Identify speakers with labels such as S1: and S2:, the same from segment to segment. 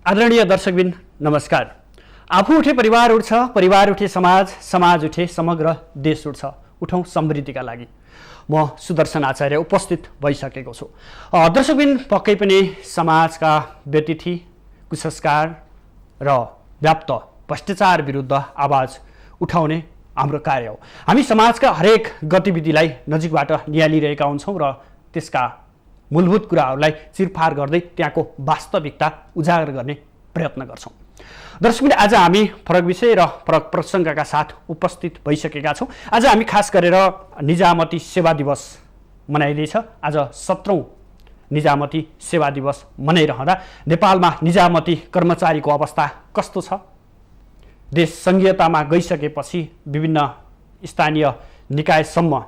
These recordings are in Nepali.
S1: आदरणीय दर्शकबिन नमस्कार। आफू उठे परिवार उठ्छ, परिवार उठे समाज, समाज उठे समग्र देश उठ्छ। उठौँ समृद्धिका लागि। म सुदर्शन आचार्य उपस्थित भइसकेको छु। दर्शकबिन पक्कै पनि समाजका व्यतिथि, कुसंस्कार र व्याप्त भ्रष्टाचार विरुद्ध आवाज उठाउने हाम्रो कार्य हो। हामी समाजका हरेक गतिविधिलाई नजिकबाट निहालिरहेका हुन्छौँ र त्यसका मूलभूत कुराहरूलाई चिरफार गर्दै त्यहाँको वास्तविकता उजागर गर्ने प्रयत्न गर्छौँ। दर्शकबिन आज हामी फरक विषय र फरक प्रसङ्गका साथ उपस्थित भइसकेका छौँ। आज हामी खास गरेर निजामती सेवा दिवस मनाइँदैछ। आज 17औं निजामती सेवा दिवस मनाइरहँदा नेपालमा निजामती कर्मचारीको अवस्था कस्तो छ? देश सङ्घीयतामा गइसकेपछि विभिन्न स्थानीय निकायसम्म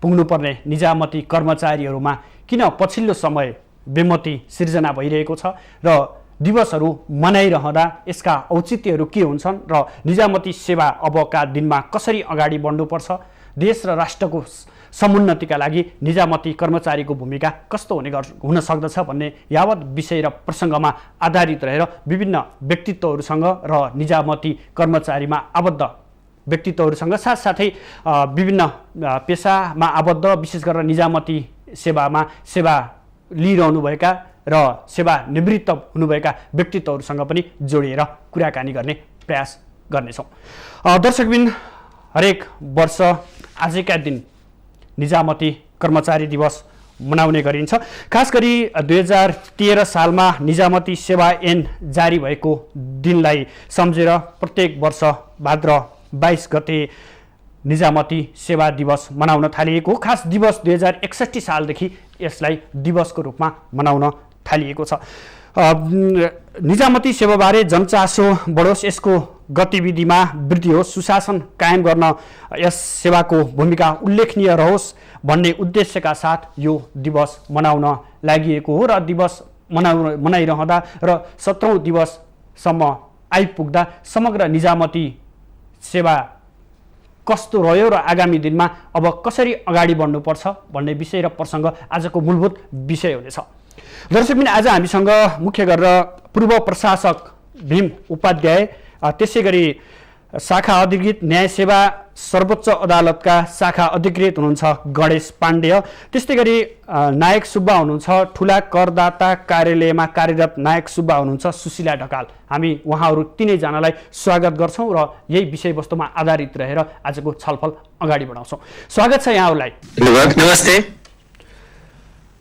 S1: पुग्नुपर्ने निजामती कर्मचारीहरूमा किन पछिल्लो समय बेमती सिर्जना भइरहेको छ र दिवसहरू मनाइरहँदा यसका औचित्यहरू के हुन्छन् र निजामती सेवा अबका दिनमा कसरी अगाडि बढ्नुपर्छ, देश र राष्ट्रको समुन्नतिका लागि निजामती कर्मचारीको भूमिका कस्तो हुन सक्दछ भन्ने यावत विषय र प्रसङ्गमा आधारित रहेर विभिन्न व्यक्तित्वहरूसँग र निजामती कर्मचारीमा आबद्ध व्यक्तित्वहरूसँग साथसाथै विभिन्न पेसामा आबद्ध, विशेष गरेर निजामती सेवामा सेवा लिइरहनुभएका र सेवा निवृत्त हुनुभएका व्यक्तित्वहरूसँग पनि जोडिएर कुराकानी गर्ने प्रयास गर्नेछौँ। दर्शकबिन हरेक वर्ष आजका दिन निजामती कर्मचारी दिवस मनाउने गरिन्छ। खास गरी 2013 सालमा निजामती सेवा ऐन जारी भएको दिनलाई सम्झेर प्रत्येक वर्ष भाद्र 22 गते निजामती सेवा दिवस मनाउन थालिएको हो। खास दिवस 2061 सालदेखि यसलाई दिवसको रूपमा मनाउन थालिएको छ। निजामती सेवाबारे जनचासो बढोस्, यसको गतिविधिमा वृद्धि होस्, सुशासन कायम गर्न यस सेवाको भूमिका उल्लेखनीय रहोस् भन्ने उद्देश्यका साथ यो दिवस मनाउन लागि हो र दिवस मनाइरहँदा र 17औं दिवससम्म आइपुग्दा समग्र निजामती सेवा कस्तो रह्यो र आगामी दिनमा अब कसरी अगाडि बढ्नुपर्छ भन्ने विषय र प्रसङ्ग आजको मूलभूत विषय हुनेछ। दर्शकबिन आज हामीसँग मुख्य गरेर पूर्व प्रशासक भीम उपाध्याय, त्यसै गरी शाखा अधिकृत न्याय सेवा सर्वोच्च अदालतका शाखा अधिकृत हुनुहुन्छ गणेश पाण्डेय, त्यस्तै गरी नायक सुब्बा हुनुहुन्छ ठुला करदाता कार्यालयमा कार्यरत नायक सुब्बा हुनुहुन्छ सुशीला ढकाल। हामी उहाँहरू तीनैजनालाई स्वागत गर्छौँ र यही विषयवस्तुमा आधारित रहेर आजको छलफल अगाडि बढाउँछौँ। स्वागत छ यहाँहरूलाई।
S2: नमस्ते।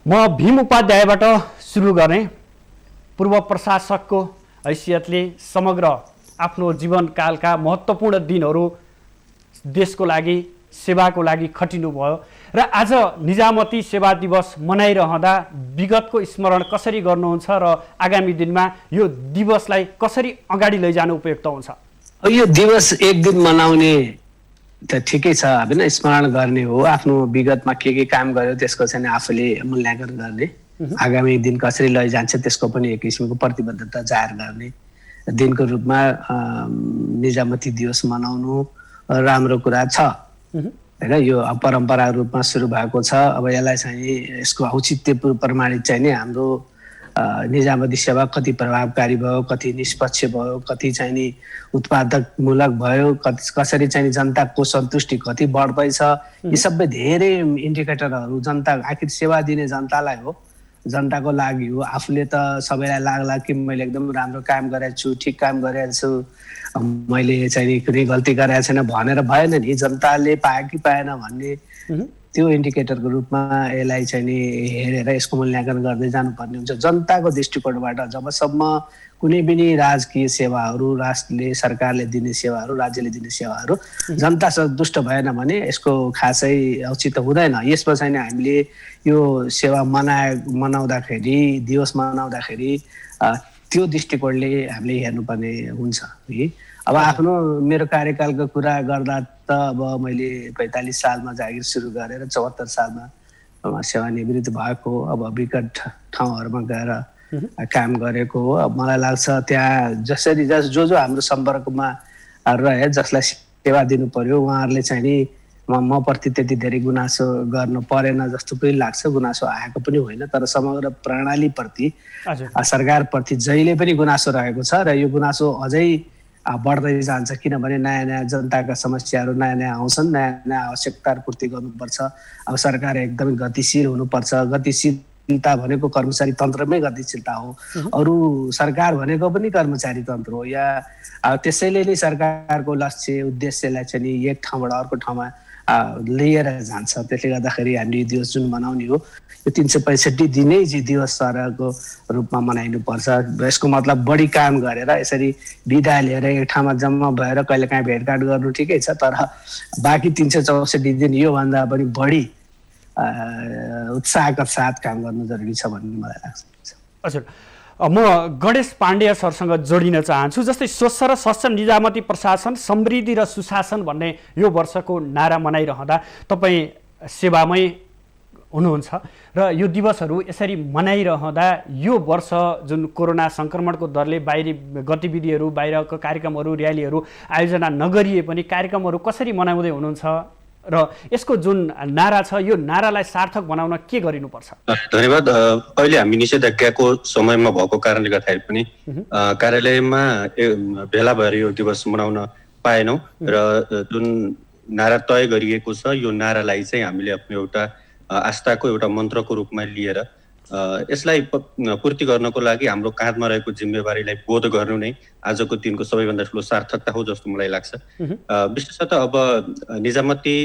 S1: म भीम उपाध्यायबाट सुरु गर्ने। पूर्व प्रशासकको हैसियतले समग्र आफ्नो जीवनकालका महत्त्वपूर्ण दिनहरू देशको लागि, सेवाको लागि खटिनुभयो र आज निजामती सेवा दिवस मनाइरहँदा विगतको स्मरण कसरी गर्नुहुन्छ र आगामी दिनमा यो दिवसलाई कसरी अगाडि लैजानु उपयुक्त हुन्छ?
S2: यो दिवस एक दिन मनाउने त ठिकै छ, होइन, स्मरण गर्ने हो। आफ्नो विगतमा के काम गर्यो त्यसको चाहिँ आफूले मूल्याङ्कन गर्ने, आगामी दिन कसरी लैजान्छ त्यसको पनि एक किसिमको प्रतिबद्धता जाहेर गर्ने दिनको रूपमा निजामती दिवस मनाउनु राम्रो कुरा छ, होइन। यो परम्परा रूपमा सुरु भएको छ। अब यसलाई चाहिँ यसको औचित्य प्रमाणित चाहिँ नि हाम्रो निजामती सेवा कति प्रभावकारी भयो, कति निष्पक्ष भयो, कति चाहिँ नि उत्पादकमूलक भयो, कसरी चाहिँ जनताको सन्तुष्टि कति बढ्दैछ, यी सबै धेरै इन्डिकेटरहरू जनता, आखिर सेवा दिने जनतालाई हो, जनताको लागि हो। आफूले त सबैलाई लाग्ला कि मैले एकदम राम्रो काम गरेको छु, ठिक काम गरेको छु, मैले चाहिँ कुनै गल्ती गरेको छैन भनेर भएन नि, जनताले पायो कि पाएन भन्ने त्यो इन्डिकेटरको रूपमा यसलाई चाहिँ नि हेरेर यसको मूल्याङ्कन गर्दै जानुपर्ने हुन्छ। जनताको दृष्टिकोणबाट जबसम्म कुनै पनि राजकीय सेवाहरू, राष्ट्रले, सरकारले दिने सेवाहरू, राज्यले दिने सेवाहरू जनता सन्तुष्ट भएन भने यसको खासै औचित्य हुँदैन। यसमा चाहिँ हामीले यो सेवा मनाउँदाखेरि, दिवस मनाउँदाखेरि त्यो दृष्टिकोणले हामीले हेर्नुपर्ने हुन्छ है। अब मेरो कार्यकालको कुरा गर्दा त अब मैले 45 सालमा जागिर सुरु गरेर 74 सालमा सेवानिवृत्त भएको, अब विकट ठाउँहरूमा गएर काम गरेको हो। अब मलाई लाग्छ त्यहाँ जसरी जो हाम्रो सम्पर्कमा रहे, जसलाई सेवा दिनु पर्यो, उहाँहरूले चाहिँ नि म प्रति त्यति धेरै गुनासो गर्नु परेन जस्तो पनि लाग्छ, गुनासो आएको पनि होइन। तर समग्र प्रणालीप्रति सरकारप्रति जहिले पनि गुनासो रहेको छ र यो गुनासो अझै बढ्दै जान्छ, किनभने नयाँ नयाँ जनताका समस्याहरू नयाँ नयाँ आउँछन्, नयाँ नयाँ आवश्यकता पूर्ति गर्नुपर्छ। अब सरकार एकदमै गतिशील हुनुपर्छ। गतिशीलता भनेको कर्मचारी तन्त्रमै गतिशीलता हो, अरू सरकार भनेको पनि कर्मचारी तन्त्र हो। या त्यसैले नै सरकारको लक्ष्य उद्देश्यलाई चाहिँ नि एक ठाउँबाट अर्को ठाउँमा लिएर जान्छ। त्यसले गर्दाखेरि हामीले दिवस जुन मनाउने हो यो 365 दिनै दिवस सरहको रूपमा मनाइनुपर्छ। यसको मतलब बढी काम गरेर यसरी बिदा लिएर एक ठाउँमा जम्मा भएर कहिलेकाहीँ भेटघाट गर्नु ठिकै छ, तर बाँकी 364 दिन योभन्दा पनि बढी उत्साहका साथ काम गर्नु जरुरी छ भन्ने मलाई लाग्छ।
S1: हजुर, म गणेश पाण्डेय सरसँग जोडिन चाहन्छु। जस्तै स्वच्छ र स्वच्छ निजामती प्रशासन, समृद्धि र सुशासन भन्ने यो वर्षको नारा मनाइरहँदा तपाईँ सेवामै हुनुहुन्छ र यो दिवसहरू यसरी मनाइरहँदा यो वर्ष जुन कोरोना सङ्क्रमणको दरले बाहिरी गतिविधिहरू, बाहिरको कार्यक्रमहरू, र्यालीहरू आयोजना नगरिए पनि कार्यक्रमहरू कसरी मनाउँदै हुनुहुन्छ र यसको जुन नारा छ यो नारालाई सार्थक बनाउन के गरिनुपर्छ?
S3: धन्यवाद। अहिले हामी निषेधाज्ञाको समयमा भएको कारणले गर्दाखेरि पनि कार्यालयमा भेला भएर यो दिवस मनाउन पाएनौँ र जुन नारा तय गरिएको छ यो नारालाई चाहिँ हामीले आफ्नो एउटा आस्थाको एउटा मन्त्रको रूपमा लिएर यसलाई पूर्ति गर्नको लागि हाम्रो काँधमा रहेको जिम्मेवारीलाई बोध गर्नु नै आजको दिनको सबैभन्दा ठुलो सार्थकता हो जस्तो मलाई लाग्छ। विशेषतः अब निजामती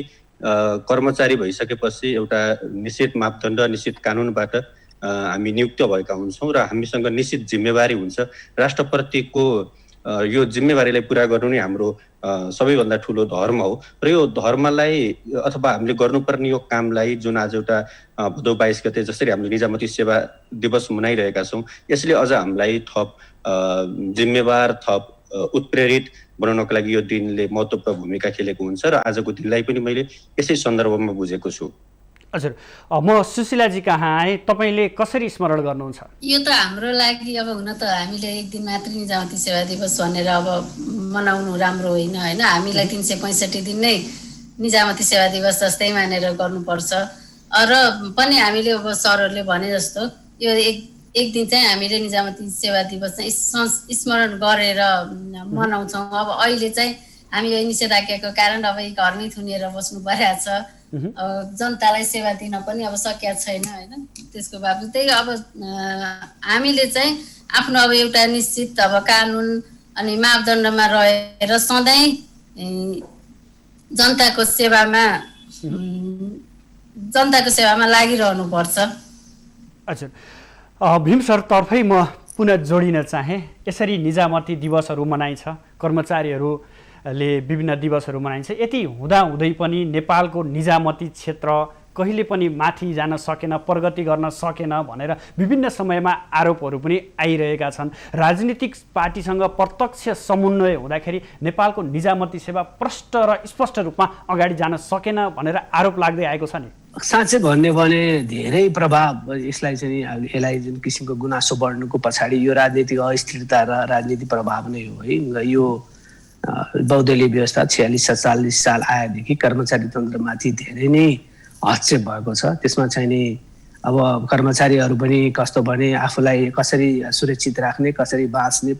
S3: कर्मचारी भइसकेपछि एउटा निश्चित मापदण्ड, निश्चित कानुनबाट हामी नियुक्त भएका हुन्छौँ र हामीसँग निश्चित जिम्मेवारी हुन्छ। राष्ट्रप्रतिको यो जिम्मेवारीलाई पुरा गर्नु नै हाम्रो सबैभन्दा ठुलो धर्म हो र यो धर्मलाई अथवा हामीले गर्नुपर्ने यो कामलाई जुन आज एउटा भदौ 22 गते जसरी हामीले निजामती सेवा दिवस मनाइरहेका छौँ यसले अझ हामीलाई थप जिम्मेवार, थप उत्प्रेरित बनाउनको लागि यो दिनले महत्त्वपूर्ण भूमिका खेलेको हुन्छ र आजको दिनलाई पनि मैले यसै सन्दर्भमा बुझेको छु।
S1: हजुर, म सुशीलाजी कहाँ आएँ, तपाईँले कसरी स्मरण गर्नुहुन्छ?
S4: यो त हाम्रो लागि अब हुन त हामीले एक दिन मात्र निजामती सेवा दिवस भनेर अब मनाउनु राम्रो होइन होइन हामीलाई 365 दिन नै निजामती सेवा दिवस जस्तै मानेर गर्नुपर्छ र पनि हामीले अब सरहरूले भने जस्तो यो एक दिन चाहिँ हामीले निजामती सेवा दिवस चाहिँ स्मरण गरेर मनाउँछौँ। अब अहिले चाहिँ हामी यो निषेधाज्ञाको कारण अब घरमै थुनेर बस्नु परिरहेको छ, जनतालाई सेवा दिन पनि अब सकिया छैन होइन। त्यसको बावजुद त्यही अब हामीले चाहिँ आफ्नो अब एउटा निश्चित अब कानुन अनि मापदण्डमा रहेर सधैँ जनताको सेवामा लागिरहनुपर्छ।
S1: हजुर, भीम सर तर्फै म पुनः जोडिन चाहेँ। यसरी निजामती दिवसहरू मनाइन्छ, कर्मचारीहरूले विभिन्न दिवसहरू मनाइन्छ, यति हुँदाहुँदै पनि नेपालको निजामती क्षेत्र कहिले पनि माथि जान सकेन, प्रगति गर्न सकेन भनेर विभिन्न समयमा आरोपहरू पनि आइरहेका छन्। राजनीतिक पार्टीसँग प्रत्यक्ष समन्वय हुँदाखेरि नेपालको निजामती सेवा प्रष्ट र स्पष्ट रूपमा अगाडि जान सकेन भनेर आरोप लाग्दै आएको छ नि।
S2: साँच्चै भन्ने भने धेरै प्रभाव यसलाई चाहिँ यसलाई जुन किसिमको गुनासो बढ्नुको पछाडि यो राजनीतिक अस्थिरता र राजनीतिक प्रभाव नै हो है। यो बहुदलीय व्यवस्था 46-47 साल आएदेखि कर्मचारी तन्त्रमाथि धेरै नै हस्तक्षेप भएको छ। त्यसमा चाहिँ नि अब कर्मचारीहरू पनि कस्तो भने आफूलाई कसरी सुरक्षित राख्ने, कसरी बाँच्ने,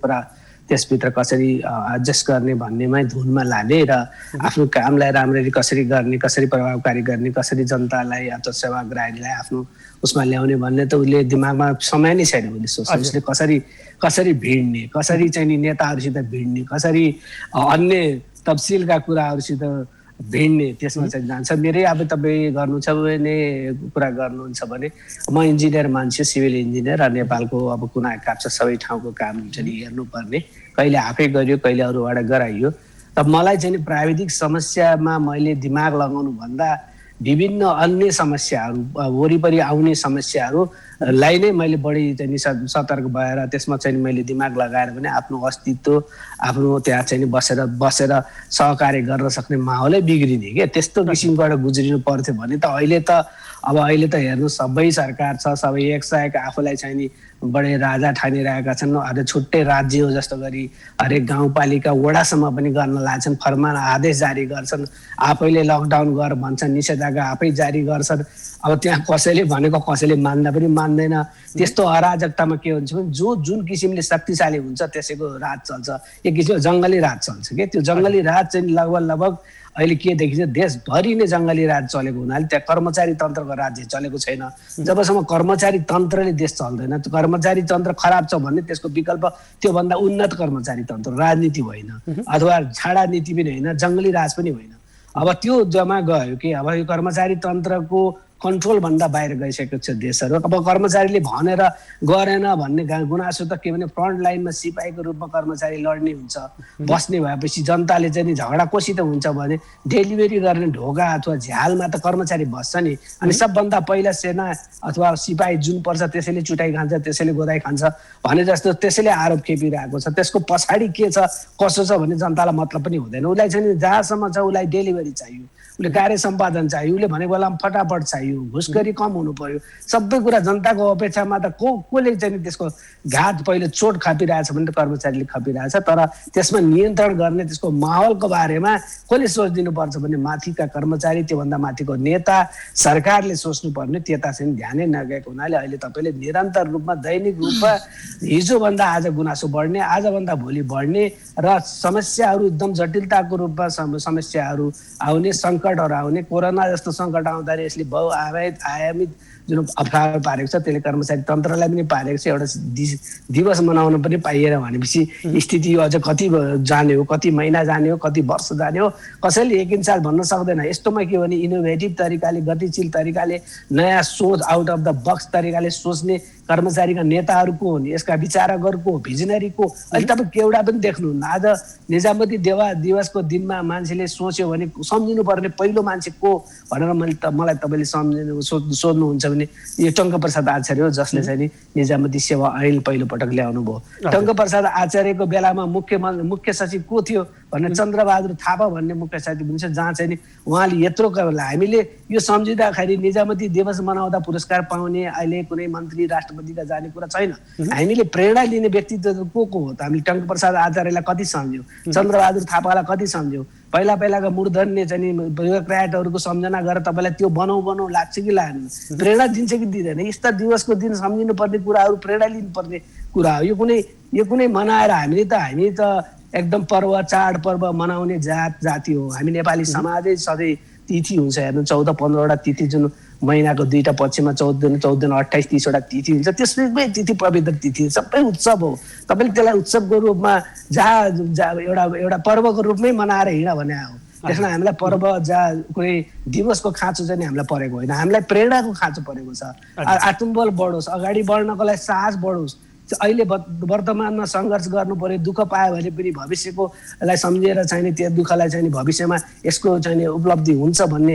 S2: त्यसभित्र कसरी एडजस्ट गर्ने भन्नेमै धुनमा लाने र आफ्नो कामलाई राम्ररी कसरी गर्ने, कसरी प्रभावकारी गर्ने, कसरी जनतालाई अथवा सेवाग्राहीलाई आफ्नो उसमा ल्याउने भन्ने त उसले दिमागमा समय नै छैन। उसले सोच्छ उसले कसरी भिड्ने, कसरी चाहिँ नि नेताहरूसित भिड्ने, कसरी अन्य तफसिलका कुराहरूसित भिड्ने, त्यसमा चाहिँ जान्छ। मेरै अब तपाईँ गर्नु छ भने कुरा गर्नुहुन्छ भने म इन्जिनियर मान्छे, सिभिल इन्जिनियर र नेपालको अब कुना काप्चा सबै ठाउँको काम चाहिँ हेर्नुपर्ने, कहिले आफै गरियो कहिले अरूबाट गराइयो। त मलाई चाहिँ प्राविधिक समस्यामा मैले दिमाग लगाउनु भन्दा विभिन्न अन्य समस्याहरू, वरिपरि आउने समस्याहरूलाई नै मैले बढी चाहिँ सतर्क भएर त्यसमा चाहिँ मैले दिमाग लगाएर पनि आफ्नो अस्तित्व, आफ्नो त्यहाँ चाहिँ बसेर सहकार्य गर्न सक्ने माहौलै बिग्रिने क्या। त्यस्तो किसिमबाट गुज्रिनु पर्थ्यो भने त अहिले त हेर्नु सबै सरकार छ, सबै एक सयका आफूलाई चाहिँ नि बडे राजा ठानिरहेका छन्। अझ छुट्टै राज्य हो जस्तो गरी हरेक गाउँपालिका वडासम्म पनि गर्न लाग्छन्, फरमान आदेश जारी गर्छन्, आफैले लकडाउन गर भन्छन्, निषेधाज्ञा आफै जारी गर्छन्। अब त्यहाँ कसैले भनेको कसैले मान्दा पनि मान्दैन। त्यस्तो अराजकतामा के हुन्छ भने जुन किसिमले शक्तिशाली हुन्छ त्यसैको राज चल्छ, एक किसिमको जङ्गली राज चल्छ के। त्यो जङ्गली राज चाहिँ लगभग अहिले के देखिन्छ, देशभरि नै जङ्गली राज चलेको हुनाले त्यहाँ कर्मचारी तन्त्रको राज्य चलेको छैन। जबसम्म कर्मचारी तन्त्रले देश चल्दैन, त्यो कर्मचारी तन्त्र खराब छ भने त्यसको विकल्प त्योभन्दा उन्नत कर्मचारी तन्त्र, राजनीति होइन अथवा छाडा नीति पनि होइन, जङ्गली राज पनि होइन। अब त्यो जमा गयो कि अब यो कर्मचारी तन्त्रको कन्ट्रोल भन्दा बाहिर गइसकेको छ देशहरू। अब कर्मचारीले भनेर गरेन भन्ने गुनासो त के भने फ्रन्ट लाइनमा सिपाहीको रूपमा कर्मचारी लड्ने हुन्छ। बस्ने भएपछि जनताले चाहिँ नि झगडा कोसित हुन्छ भने डेलिभरी गर्ने ढोका अथवा झ्यालमा त कर्मचारी बस्छ नि। अनि सबभन्दा पहिला सेना अथवा सिपाही जुन पर्छ त्यसैले चुटाइ खान्छ, त्यसैले गोदाइ खान्छ भने जस्तो त्यसैले आरोप खेपिरहेको छ। त्यसको पछाडि के छ कसो छ भने जनतालाई मतलब पनि हुँदैन। उसलाई चाहिँ जहाँसम्म छ उसलाई डेलिभरी चाहियो, उसले कार्य सम्पादन चाहियो, उसले भनेको बेलामा फटाफट चाहियो, घुसखोरी कम हुनु पर्यो, सबै कुरा जनताको अपेक्षामा त कसले चाहिँ त्यसको घात पहिले चोट खपिरहेछ भने त कर्मचारीले खपिरहेछ। तर त्यसमा नियन्त्रण गर्ने त्यसको माहौलको बारेमा कसले सोच दिनुपर्छ भने माथिका कर्मचारी, त्योभन्दा माथिको नेता, सरकारले सोच्नुपर्ने। त्यता चाहिँ ध्यानै नगएको हुनाले अहिले तपाईँले निरन्तर रूपमा दैनिक रूपमा हिजोभन्दा आज गुनासो बढ्ने, आजभन्दा भोलि बढ्ने र समस्याहरू एकदम जटिलताको रूपमा समस्याहरू आउने, सङ्कटहरू आउने। कोरोना जस्तो सङ्कट आउँदा यसले बहुआयामित जुन अप्ठ्यारो पारेको छ त्यसले कर्मचारी तन्त्रलाई पनि पारेको छ। एउटा दिवस मनाउन पनि पाइएन भनेपछि स्थिति यो अझ कति जाने हो, कति महिना जाने हो, कति वर्ष जाने हो, कसैले एक इन्साल भन्न सक्दैन। यस्तोमा के भने इनोभेटिभ तरिकाले, गतिशील तरिकाले, नयाँ सोच, आउट अफ द बक्स तरिकाले सोच्ने कर्मचारीका नेताहरू को हुन्, यसका विचारकहरू को, भिजनरी को, अहिले तपाईँ एउटा पनि देख्नुहुन्न। आज निजामती दिवसको दिनमा मान्छेले सोच्यो भने सम्झिनु पर्ने पहिलो मान्छे को भनेर मलाई तपाईँले सोध्नुहुन्छ भने यो टङ्कप्रसाद आचार्य हो, जसले चाहिँ नि निजामती सेवा ऐन पहिलो पटक ल्याउनु भयो। टङ्कप्रसाद आचार्यको बेलामा मुख्य सचिव को थियो भने चन्द्रबहादुर थापा भन्ने मुख्य सचिव हुन्छ, जहाँ चाहिँ नि उहाँले यत्रो हामीले यो सम्झिँदाखेरि निजामती दिवस मनाउँदा पुरस्कार पाउने अहिले कुनै मन्त्री राष्ट्रपतिका जाने कुरा छैन। हामीले प्रेरणा लिने व्यक्तित्व को हो त हामीले टङ्कप्रसाद आचार्यलाई कति सम्झ्यौँ, चन्द्रबहादुर थापालाई कति सम्झ्यौँ। पहिलाका मूर्धन्य चाहिँ ब्युरोक्र्याटहरूको सम्झना गरेर तपाईँलाई त्यो बनाऊ लाग्छ कि लाग्दैन, प्रेरणा दिन्छ कि दिँदैन। यस्ता दिवसको दिन सम्झिनु पर्ने कुराहरू, प्रेरणा लिनुपर्ने कुरा हो। यो कुनै मनाएर हामी त एकदम पर्व चाडपर्व मनाउने जाति हो। हामी नेपाली समाजै सधैँ तिथि हुन्छ, हेर्नु 14-15वटा तिथि, जुन महिनाको 2टा पक्षमा 14 दिन 28-30वटा तिथि हुन्छ। त्यसमै तिथि पवित्र तिथि सबै उत्सव हो। तपाईँले त्यसलाई उत्सवको रूपमा एउटा पर्वको रूपमै मनाएर हिँड भने हो। त्यसमा हामीलाई पर्व कुनै दिवसको खाँचो चाहिँ हामीलाई परेको होइन, हामीलाई प्रेरणाको खाँचो परेको छ। आत्मबल बढोस्, अगाडि बढ्नको लागि साहस बढोस्। अहिले वर्तमानमा सङ्घर्ष गर्नु पर्यो, दुःख पायो भने पनि भविष्यकोलाई सम्झेर चाहिने त्यो दुःखलाई चाहिँ भविष्यमा यसको चाहिँ उपलब्धि हुन्छ भन्ने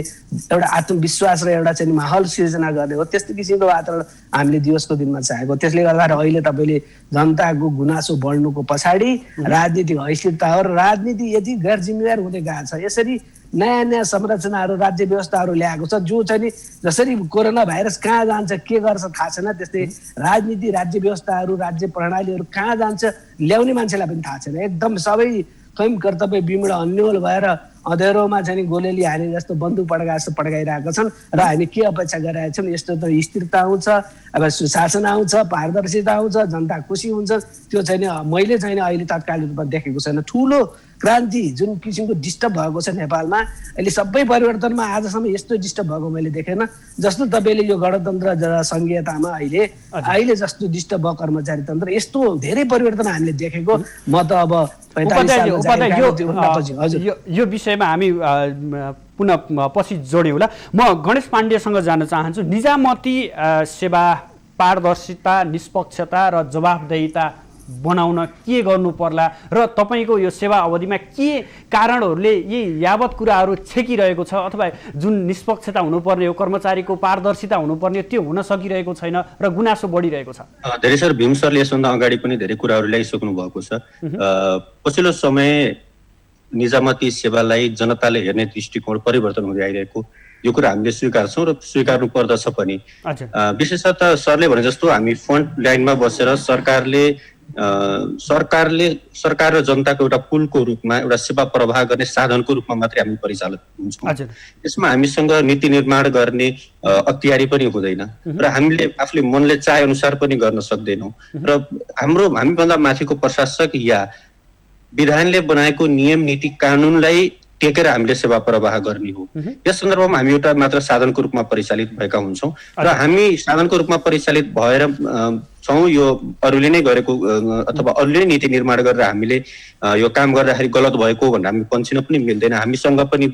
S2: एउटा आत्मविश्वास र एउटा चाहिँ माहौल सिर्जना गर्ने हो। त्यस्तो किसिमको वातावरण हामीले दिवसको दिनमा चाहेको। त्यसले गर्दा अहिले तपाईँले जनताको गुनासो बढ्नुको पछाडि राजनीतिक हैसियतता हो र राजनीति यति गैर जिम्मेवार हुँदै गएको छ। यसरी नयाँ संरचनाहरू, राज्य व्यवस्थाहरू ल्याएको छ जो चाहिँ नि जसरी कोरोना भाइरस कहाँ जान्छ, के गर्छ थाहा छैन, त्यस्तै राजनीति, राज्य व्यवस्थाहरू, राज्य प्रणालीहरू कहाँ जान्छ ल्याउने मान्छेलाई पनि थाहा छैन। एकदम सबै कैम कर्तव्य विमूढ अन्यल भएर अँध्यारोमा चाहिँ गोलेली हाने जस्तो बन्दुक पड्का जस्तो पड्काइरहेका छन्। र हामी के अपेक्षा गरिरहेका छौँ, यस्तो त स्थिरता आउँछ, अब सुशासन आउँछ, पारदर्शिता आउँछ, जनता खुसी हुन्छ। त्यो चाहिँ मैले चाहिँ अहिले तत्कालीन रूपमा देखेको छैन। ठुलो क्रान्ति जुन किसिमको डिस्टर्ब भएको छ नेपालमा अहिले, सबै परिवर्तनमा आजसम्म यस्तो डिस्टर्ब भएको मैले देखेन। जस्तो तपाईँले यो गणतन्त्र सङ्घीयतामा अहिले जस्तो डिस्टर्ब भयो कर्मचारी तन्त्र, यस्तो धेरै परिवर्तन हामीले देखेको। म त अब
S1: यो विषयमा हामी पुनः पछि जोड्यौँ होला। म गणेश पाण्डेसँग जान चाहन्छु। निजामती सेवा पारदर्शिता, निष्पक्षता र जवाफदेहिता बनाउन के गर्नु पर्ला र तपाईँको यो सेवा अवधिमा के कारणहरूले यी यावत कुराहरू छेकिरहेको छ, अथवा जुन निष्पक्षता हुनुपर्ने हो, कर्मचारीको पारदर्शिता हुनुपर्ने, त्यो हुन सकिरहेको छैन र गुनासो बढिरहेको छ?
S3: धेरै सर, भीम सरले यसभन्दा अगाडि पनि धेरै कुराहरू ल्याइसक्नु भएको छ। पछिल्लो समय निजामती सेवालाई जनताले हेर्ने दृष्टिकोण परिवर्तन हुँदै आइरहेको यो कुरा हामीले स्वीकार्छौँ र स्वीकार्नु पर्दछ पनि।
S1: हजुर
S3: विशेषतः सरले भने जस्तो हामी फ्रन्ट लाइनमा बसेर सरकार र जनताको एउटा पुलको रूपमा एउटा सेवा प्रवाह गर्ने साधनको रूपमा मात्रै हामी परिचालित हुन्छौँ।
S1: हजुर
S3: यसमा हामीसँग नीति निर्माण गर्ने अख्तियारी पनि हुँदैन र हामीले आफूले मनले चाहे अनुसार पनि गर्न सक्दैनौँ र हामीभन्दा माथिको प्रशासक या विधानले बनाएको नियम नीति कानुनलाई टेकेर हामीले सेवा प्रवाह गर्ने हो। यस सन्दर्भमा हामी एउटा मात्र साधनको रूपमा परिचालित भएका हुन्छौँ र हामी साधनको रूपमा परिचालित भएर छौँ। यो अरूले नै गरेको अथवा अरूले नीति निर्माण गरेर हामीले यो काम गर्दाखेरि गलत भएको भनेर हामी पन्छिन पनि मिल्दैन। हामीसँग पनि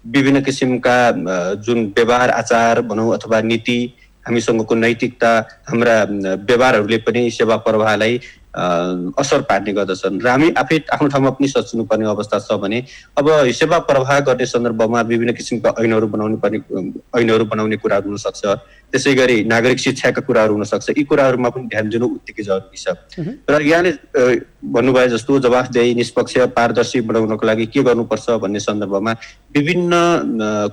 S3: विभिन्न किसिमका जुन व्यवहार आचार भनौँ अथवा नीति, हामीसँगको नैतिकता, हाम्रा व्यवहारहरूले पनि सेवा प्रवाहलाई असर पार्ने गर्दछन् र हामी आफै आफ्नो ठाउँमा पनि सचिनुपर्ने अवस्था छ भने अब सेवा प्रवाह गर्ने सन्दर्भमा विभिन्न किसिमका ऐनहरू बनाउने कुराहरू हुन सक्छ। त्यसै गरी नागरिक शिक्षाका कुराहरू हुन सक्छ। यी कुराहरूमा पनि ध्यान दिनु उत्तिकै जरुरी छ र यहाँले भन्नुभयो जस्तो जवाफदेही, निष्पक्ष, पारदर्शी बनाउनको लागि के गर्नुपर्छ भन्ने सन्दर्भमा विभिन्न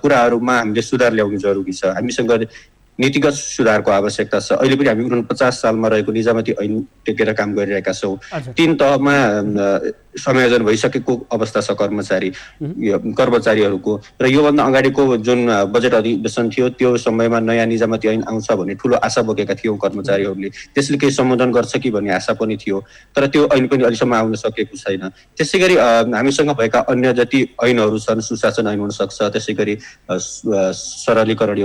S3: कुराहरूमा हामीले सुधार ल्याउनु जरुरी छ। हामीसँग नीतिगत सुधारको आवश्यकता छ। अहिले पनि हामी 49 सालमा रहेको निजामती ऐन टेकेर काम गरिरहेका छौँ। 3 तहमा संयोजन भइसकेको अवस्था छ कर्मचारीहरूको र योभन्दा अगाडिको जुन बजेट अधिवेशन थियो त्यो समयमा नयाँ निजामती ऐन आउँछ भन्ने ठुलो आशा बोकेका थियौँ कर्मचारीहरूले। त्यसले केही सम्बोधन गर्छ कि भन्ने आशा पनि थियो, तर त्यो ऐन पनि अहिलेसम्म आउन सकेको छैन। त्यसै गरी हामीसँग भएका अन्य जति ऐनहरू छन्, सुशासन ऐन हुन सक्छ, त्यसै गरी सरलीकरण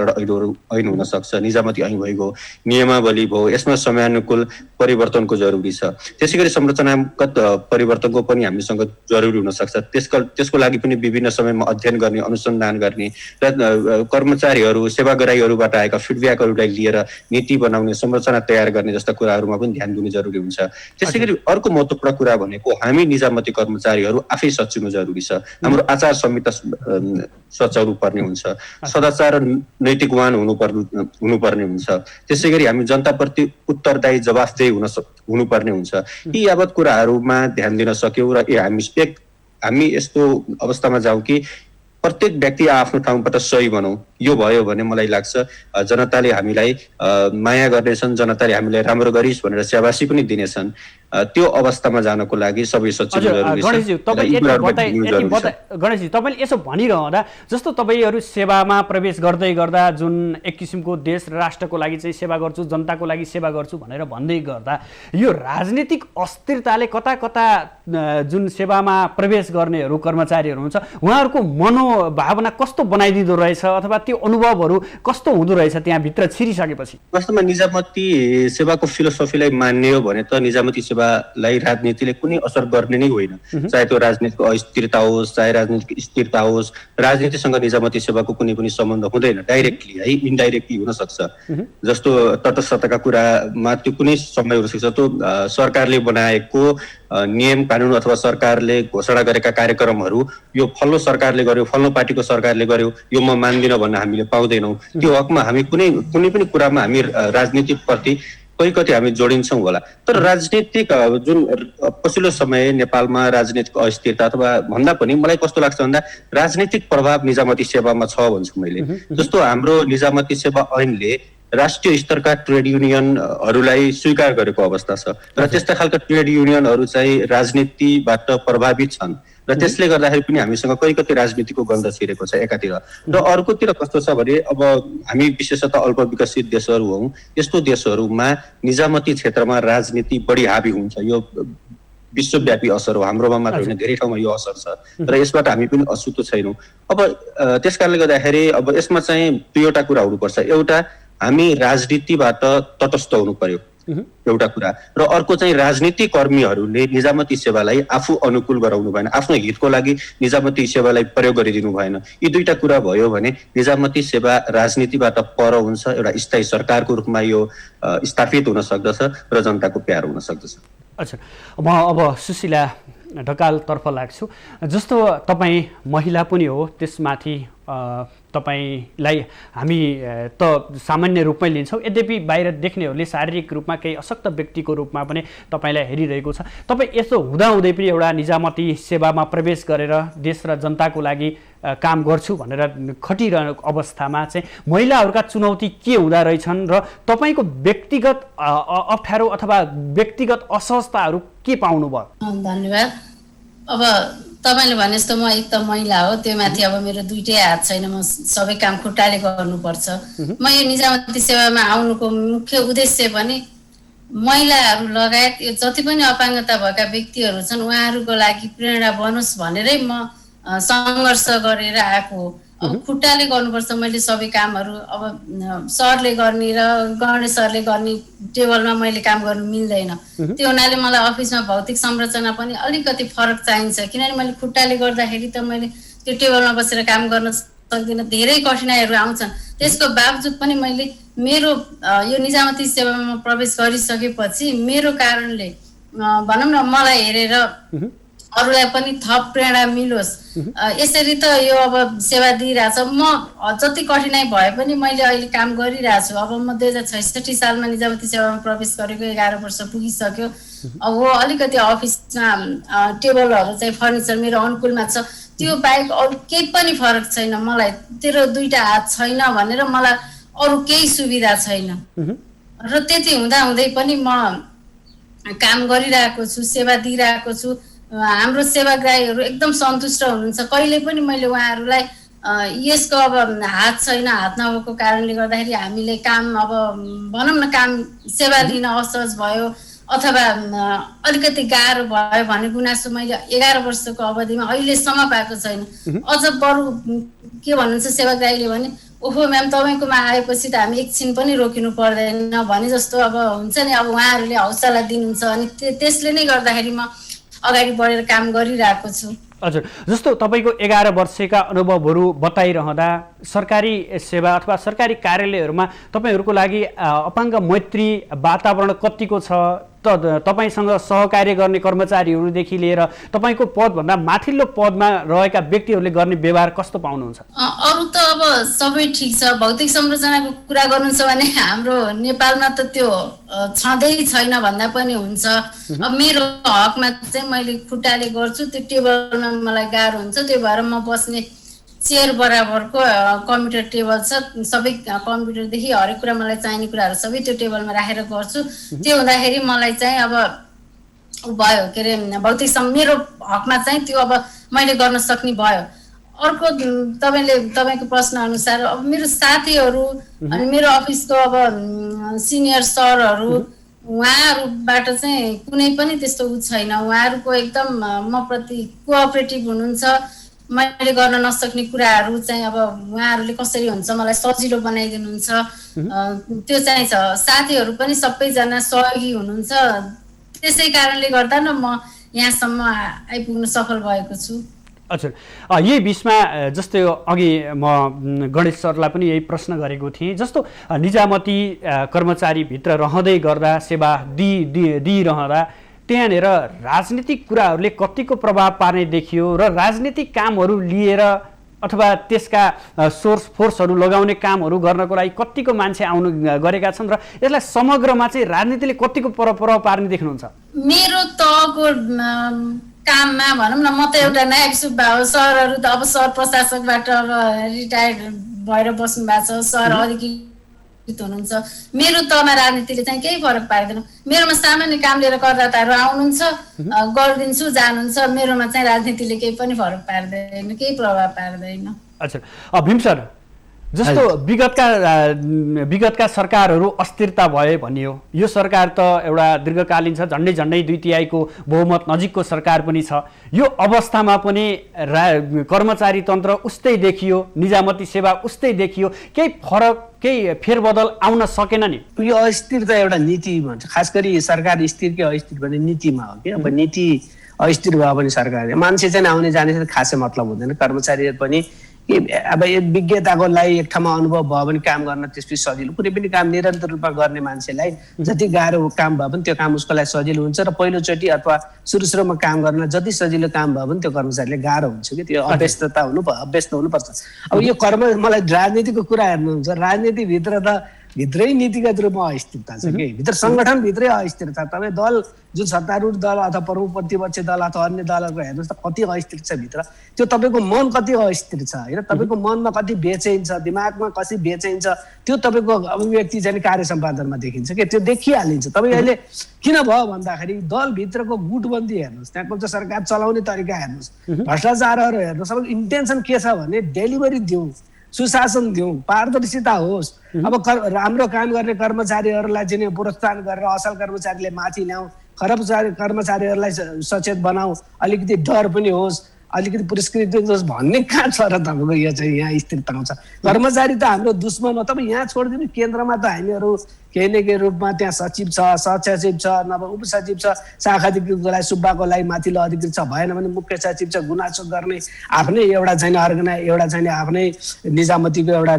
S3: ऐन हुन सक्छ, निजामती ऐन भइगयो, नियमावली भयो, यसमा समयानुकूल परिवर्तनको जरुरी छ। त्यसै गरी संरचनागत परिवर्तनको पनि हामीसँग जरुरी हुन सक्छ। त्यसको लागि पनि विभिन्न समयमा अध्ययन गर्ने, अनुसन्धान गर्ने र कर्मचारीहरू, सेवाग्राहीहरूबाट आएका फिडब्याकहरूलाई लिएर नीति बनाउने, संरचना तयार गर्ने जस्ता कुराहरूमा पनि ध्यान दिनु जरुरी हुन्छ। त्यसै गरी अर्को महत्त्वपूर्ण कुरा भनेको हामी निजामती कर्मचारीहरू आफै सचिनु जरुरी छ। हाम्रो आचार संहिता सच्याउनु पर्ने हुन्छ, सदाचार र नैतिकवान हुनुपर्ने हुन्छ। त्यसै गरी हामी जनताप्रति उत्तरदायी, जवाफदेही हुनुपर्ने हुन्छ। यी यावत कुराहरूमा ध्यान दिन सक्यौँ र हामी यस्तो अवस्थामा जाउँ कि प्रत्येक व्यक्ति आफ्नो ठाउँबाट सही बनाऊ। यो भयो भने मलाई लाग्छ जनताले हामीलाई माया गर्नेछन्, जनताले हामीलाई राम्रो गरिस् भनेर स्याबासी पनि दिनेछन्। त्यो अवस्थामा जानको लागि सबै सचेत जरुरी छ।
S1: गणेशजी, तपाईँले यसो भनिरहँदा जस्तो तपाईँहरू सेवामा प्रवेश गर्दै गर्दा जुन एक किसिमको देश र राष्ट्रको लागि चाहिँ सेवा गर्छु, जनताको लागि सेवा गर्छु भनेर भन्दै गर्दा यो राजनीतिक अस्थिरताले कता कता जुन सेवामा प्रवेश गर्नेहरू कर्मचारीहरू हुन्छ उहाँहरूको मनोभावना कस्तो बनाइदिँदो रहेछ अथवा त्यो अनुभवहरू कस्तो हुँदो रहेछ त्यहाँभित्र छिरिसकेपछि?
S3: वास्तवमा निजामती सेवाको फिलोसफीलाई मान्ने हो भने त निजामती सेवालाई राजनीतिले कुनै असर गर्ने नै होइन। चाहे त्यो राजनीतिको अस्थिरता होस्, चाहे राजनीतिक स्थिरता होस्, राजनीतिसँग निजामती सेवाको कुनै पनि सम्बन्ध हुँदैन। डाइरेक्टली है, इन्डाइरेक्टली हुन सक्छ। जस्तो तटस्थताका कुरामा त्यो कुनै समय हुन सक्छ। त्यो सरकारले बनाएको नियम कानुन अथवा सरकारले घोषणा गरेका कार्यक्रमहरू यो फल्लो सरकारले गर्यो, फल्लो पार्टीको सरकारले गर्यो, यो म मान्दिनँ भन्न हामीले पाउँदैनौँ। त्यो हकमा हामी कुनै पनि कुरामा हामी राजनीतिप्रति कति हामी जोडिन्छौँ होला। तर राजनीतिक जुन पछिल्लो समय नेपालमा राजनीतिक अस्थिरता अथवा भन्दा पनि मलाई कस्तो लाग्छ भन्दा राजनीतिक प्रभाव निजामती सेवामा छ भन्छु मैले। जस्तो हाम्रो निजामती सेवा ऐनले राष्ट्रिय स्तरका ट्रेड युनियनहरूलाई स्वीकार गरेको अवस्था छ र त्यस्ता खालका ट्रेड युनियनहरू चाहिँ राजनीतिबाट प्रभावित छन् र त्यसले गर्दाखेरि पनि हामीसँग कति राजनीतिको गन्ध छिरेको छ एकातिर। र अर्कोतिर कस्तो छ भने अब हामी विशेषतः अल्प विकसित देशहरू हौँ, यस्तो देशहरूमा निजामती क्षेत्रमा राजनीति बढी हावी हुन्छ। यो विश्वव्यापी असर हो, हाम्रोमा मात्र होइन, धेरै ठाउँमा यो असर छ र यसबाट हामी पनि अछुतो छैनौँ। अब त्यस कारणले गर्दाखेरि अब यसमा चाहिँ दुईवटा कुरा हुनुपर्छ। एउटा, हामी राजनीतिबाट तटस्थ हुनु पर्यो एउटा कुरा, र अर्को चाहिँ राजनीतिक कर्मीहरूले निजामती सेवालाई आफू अनुकूल गराउनु भएन, आफ्नो हितको लागि निजामती सेवालाई प्रयोग गरिदिनु भएन। यी दुईटा कुरा भयो भने निजामती सेवा राजनीतिबाट पर हुन्छ, एउटा स्थायी सरकारको रूपमा यो स्थापित हुन सक्दछ र जनताको प्यारो हुन सक्दछ।
S1: अच्छा, म अब सुशीला ढकालतर्फ लाग्छु। जस्तो तपाईँ महिला पनि हो, त्यसमाथि तपाईलाई हामी त सामान्य रूपमै लिन्छौँ, यद्यपि बाहिर देख्नेहरूले शारीरिक रूपमा केही अशक्त व्यक्तिको रूपमा पनि तपाईँलाई हेरिरहेको छ। तपाईँ यस्तो हुँदाहुँदै पनि एउटा निजामती सेवामा प्रवेश गरेर देश र जनताको लागि काम गर्छु भनेर खटिरहेको अवस्थामा चाहिँ महिलाहरूका चुनौती के हुँदा रहेछन् र तपाईँको व्यक्तिगत अप्ठ्यारो अथवा व्यक्तिगत असहजताहरू के पाउनुभयो?
S4: धन्यवाद। अब तपाईँले भने जस्तो म एक त महिला हो, त्यो माथि अब मेरो दुईटै हात छैन, म सबै काम खुट्टाले गर्नुपर्छ। म यो निजामती सेवामा आउनुको मुख्य उद्देश्य पनि महिलाहरू लगायत यो जति पनि अपाङ्गता भएका व्यक्तिहरू छन् उहाँहरूको लागि प्रेरणा बनोस् भनेरै म सङ्घर्ष गरेर आएको हो। अब खुट्टाले गर्नुपर्छ मैले सबै कामहरू। अब सरले गर्ने र गणेश सरले गर्ने टेबलमा मैले काम गर्नु मिल्दैन। त्यो हुनाले मलाई अफिसमा भौतिक संरचना पनि अलिकति फरक चाहिन्छ, किनभने मैले खुट्टाले गर्दाखेरि त मैले त्यो टेबलमा बसेर काम गर्न सक्दिनँ, धेरै कठिनाइहरू आउँछन्। त्यसको बावजुद पनि मैले मेरो यो निजामती सेवामा प्रवेश गरिसकेपछि मेरो कारणले भनौँ न मलाई हेरेर अरूलाई पनि थप प्रेरणा मिलोस्, यसरी त यो अब सेवा दिइरहेछ। म जति कठिनाइ भए पनि मैले अहिले काम गरिरहेको छु। अब म 2066 सालमा निजामती सेवामा प्रवेश गरेको 11 वर्ष पुगिसक्यो। अब हो अलिकति अफिसमा टेबलहरू चाहिँ फर्निचर मेरो अनुकूलमा छ, त्यो बाहेक अरू केही पनि फरक छैन। मलाई तेरो दुईटा हात छैन भनेर मलाई अरू केही सुविधा छैन र त्यति हुँदाहुँदै पनि म काम गरिरहेको छु, सेवा दिइरहेको छु। हाम्रो सेवाग्राहीहरू एकदम सन्तुष्ट हुनुहुन्छ। कहिले पनि मैले उहाँहरूलाई यसको अब हात छैन, हात नभएको कारणले गर्दाखेरि हामीले काम अब भनौँ न काम सेवा लिन असहज भयो अथवा अलिकति गाह्रो भयो भन्ने गुनासो मैले 11 वर्षको अवधिमा अहिलेसम्म पाएको छैन। अझ बरु के भन्नुहुन्छ सेवाग्राहीले भने ओहो म्याम तपाईँकोमा आएपछि त हामी एकछिन पनि रोकिनु पर्दैन भने जस्तो अब हुन्छ नि, अब उहाँहरूले हौसला दिनुहुन्छ अनि त्यसले नै गर्दाखेरि म अगाडि बढेर काम गरिरहेको छु।
S1: हजुर, जस्तो तपाईँको 11 वर्षका अनुभवहरू बताइरहँदा सरकारी सेवा अथवा सरकारी कार्यालयहरूमा तपाईँहरूको लागि अपाङ्ग मैत्री वातावरण कतिको छ त? तपाईँसँग सहकार्य गर्ने कर्मचारीहरूदेखि लिएर तपाईँको पदभन्दा माथिल्लो पदमा रहेका व्यक्तिहरूले गर्ने व्यवहार कस्तो पाउनुहुन्छ?
S4: अरू त अब सबै ठिक छ। भौतिक संरचनाको कुरा गर्नुहुन्छ भने हाम्रो नेपालमा त त्यो छँदै छैन भन्दा पनि हुन्छ। अब मेरो हकमा चाहिँ मैले खुट्टाले गर्छु, त्यो टेबलमा मलाई गाह्रो हुन्छ, त्यो भएर म बस्ने चेयर बराबरको कम्प्युटर टेबल छ, सबै कम्प्युटरदेखि हरेक कुरा मलाई चाहिने कुराहरू सबै त्यो टेबलमा राखेर गर्छु। त्यो हुँदाखेरि मलाई चाहिँ अब भयो के अरे भौतिक मेरो हकमा चाहिँ त्यो अब मैले गर्न सक्ने भयो। अर्को तपाईँको प्रश्न अनुसार अब मेरो साथीहरू अनि मेरो अफिसको अब सिनियर सरहरू उहाँहरूबाट चाहिँ कुनै पनि त्यस्तो छैन। उहाँहरूको एकदम म प्रति कोअपरेटिभ हुनुहुन्छ। मैले गर्न नसक्ने कुराहरू चाहिँ अब उहाँहरूले कसरी हुन्छ मलाई सजिलो बनाइदिनुहुन्छ, त्यो चाहिँ छ। साथीहरू पनि सबैजना सहयोगी हुनुहुन्छ। त्यसै कारणले गर्दा न म यहाँसम्म आइपुग्न सफल भएको छु।
S1: हजुर, यही बिचमा जस्तै अघि म गणेश सरलाई पनि यही प्रश्न गरेको थिएँ, जस्तो निजामती कर्मचारीभित्र रहँदै गर्दा सेवा दिइरहँदा त्यहाँनिर राजनीतिक कुराहरूले कतिको प्रभाव पार्ने देखियो र राजनीतिक कामहरू लिएर अथवा त्यसका सोर्स फोर्सहरू लगाउने कामहरू गर्नको लागि कतिको मान्छे आउनु गरेका छन् र यसलाई समग्रमा चाहिँ राजनीतिले कतिको प्रभाव पार्ने देख्नुहुन्छ?
S4: मेरो तहको काममा भनौँ न म त एउटा नायक सुब्बा हो। सरहरू त अब सर प्रशासकबाट अब रिटायर्ड भएर बस्नु भएको छ, सर अधिकृत हुनुहुन्छ। मेरो तहमा राजनीतिले चाहिँ केही फरक पार्दैन। मेरोमा सामान्य काम लिएर करदाताहरू आउनुहुन्छ, गरिदिन्छु जानुहुन्छ। मेरोमा चाहिँ राजनीतिले केही पनि फरक पार्दैन, केही प्रभाव पार्दैन।
S1: अच्छा, भीम सर, जस्तो विगतका सरकारहरू अस्थिरता भए भनियो, यो सरकार त एउटा दीर्घकालीन छ, झन्डै 2/3 बहुमत नजिकको सरकार पनि छ। यो अवस्थामा पनि कर्मचारी तन्त्र उस्तै देखियो, निजामती सेवा उस्तै देखियो, केही फरक केही फेरबदल आउन सकेन नि?
S2: यो अस्थिरता एउटा नीति भन्छ, खास गरी सरकार स्थिर कि अस्थिर भन्ने नीतिमा हो कि। अब नीति अस्थिर भयो भने सरकार मान्छे चाहिँ आउने जाने खासै मतलब हुँदैन। कर्मचारीहरू पनि कि अब यो विज्ञताको लागि एक ठाउँमा अनुभव भयो भने काम गर्न त्यसपछि सजिलो। कुनै पनि काम निरन्तर रूपमा गर्ने मान्छेलाई जति गाह्रो काम भयो भने त्यो काम उसको लागि सजिलो हुन्छ र पहिलोचोटि अथवा सुरुमा काम गर्न जति सजिलो काम भयो भने त्यो कर्मचारीले गाह्रो हुन्छ कि त्यो अभ्यस्त हुनुपर्छ। अब यो मलाई राजनीतिको कुरा हेर्नुहुन्छ, राजनीतिभित्र त भित्रै नीतिगत रूपमा अस्थिरता छ कि भित्र सङ्गठनभित्रै अस्थिरता। तपाईँ दल जुन सत्तारूढ दल अथवा प्रमुख प्रतिपक्षी दल अथवा अन्य दलहरूको हेर्नुहोस् त कति अस्थिर छ भित्र, त्यो तपाईँको मन कति अस्थिर छ होइन, तपाईँको मनमा कति बेचैन छ, दिमागमा कति बेचैन छ, त्यो तपाईँको अभिव्यक्ति चाहिँ कार्य सम्पादनमा देखिन्छ कि त्यो देखिहालिन्छ। तपाईँ अहिले किन भयो भन्दाखेरि दलभित्रको गुटबन्दी हेर्नुहोस्, त्यहाँको चाहिँ सरकार चलाउने तरिका हेर्नुहोस्, भ्रष्टाचारहरू हेर्नुहोस्। अब इन्टेन्सन के छ भने डेलिभरी दिउँ, सुशासन दिउँ, पारदर्शिता होस्। अब राम्रो काम गर्ने कर्मचारीहरूलाई चाहिँ प्रोत्साहन गरेर असल कर्मचारीले माथि ल्याउँ, खराब कर्मचारीहरूलाई सचेत बनाऊ, अलिकति डर पनि होस्, अलिकति पुरस्कृत होस् भन्ने कहाँ छ र तपाईँको यो चाहिँ यहाँ स्थिरता आउँछ। कर्मचारी त हाम्रो दुश्मन हो। तपाईँ यहाँ छोडिदिनु, केन्द्रमा त हामीहरू केही न केही रूपमा त्यहाँ सचिव छ, सहसचिव छ, नभए उपसचिव छ, शाखा अधिकृतको लागि सुब्बाको लागि माथिल्लो अधिकृत छ, भएन भने मुख्य सचिव छ, गुनासो गर्ने आफ्नै एउटा चाहिँ एउटा चाहिँ आफ्नै निजामतीको एउटा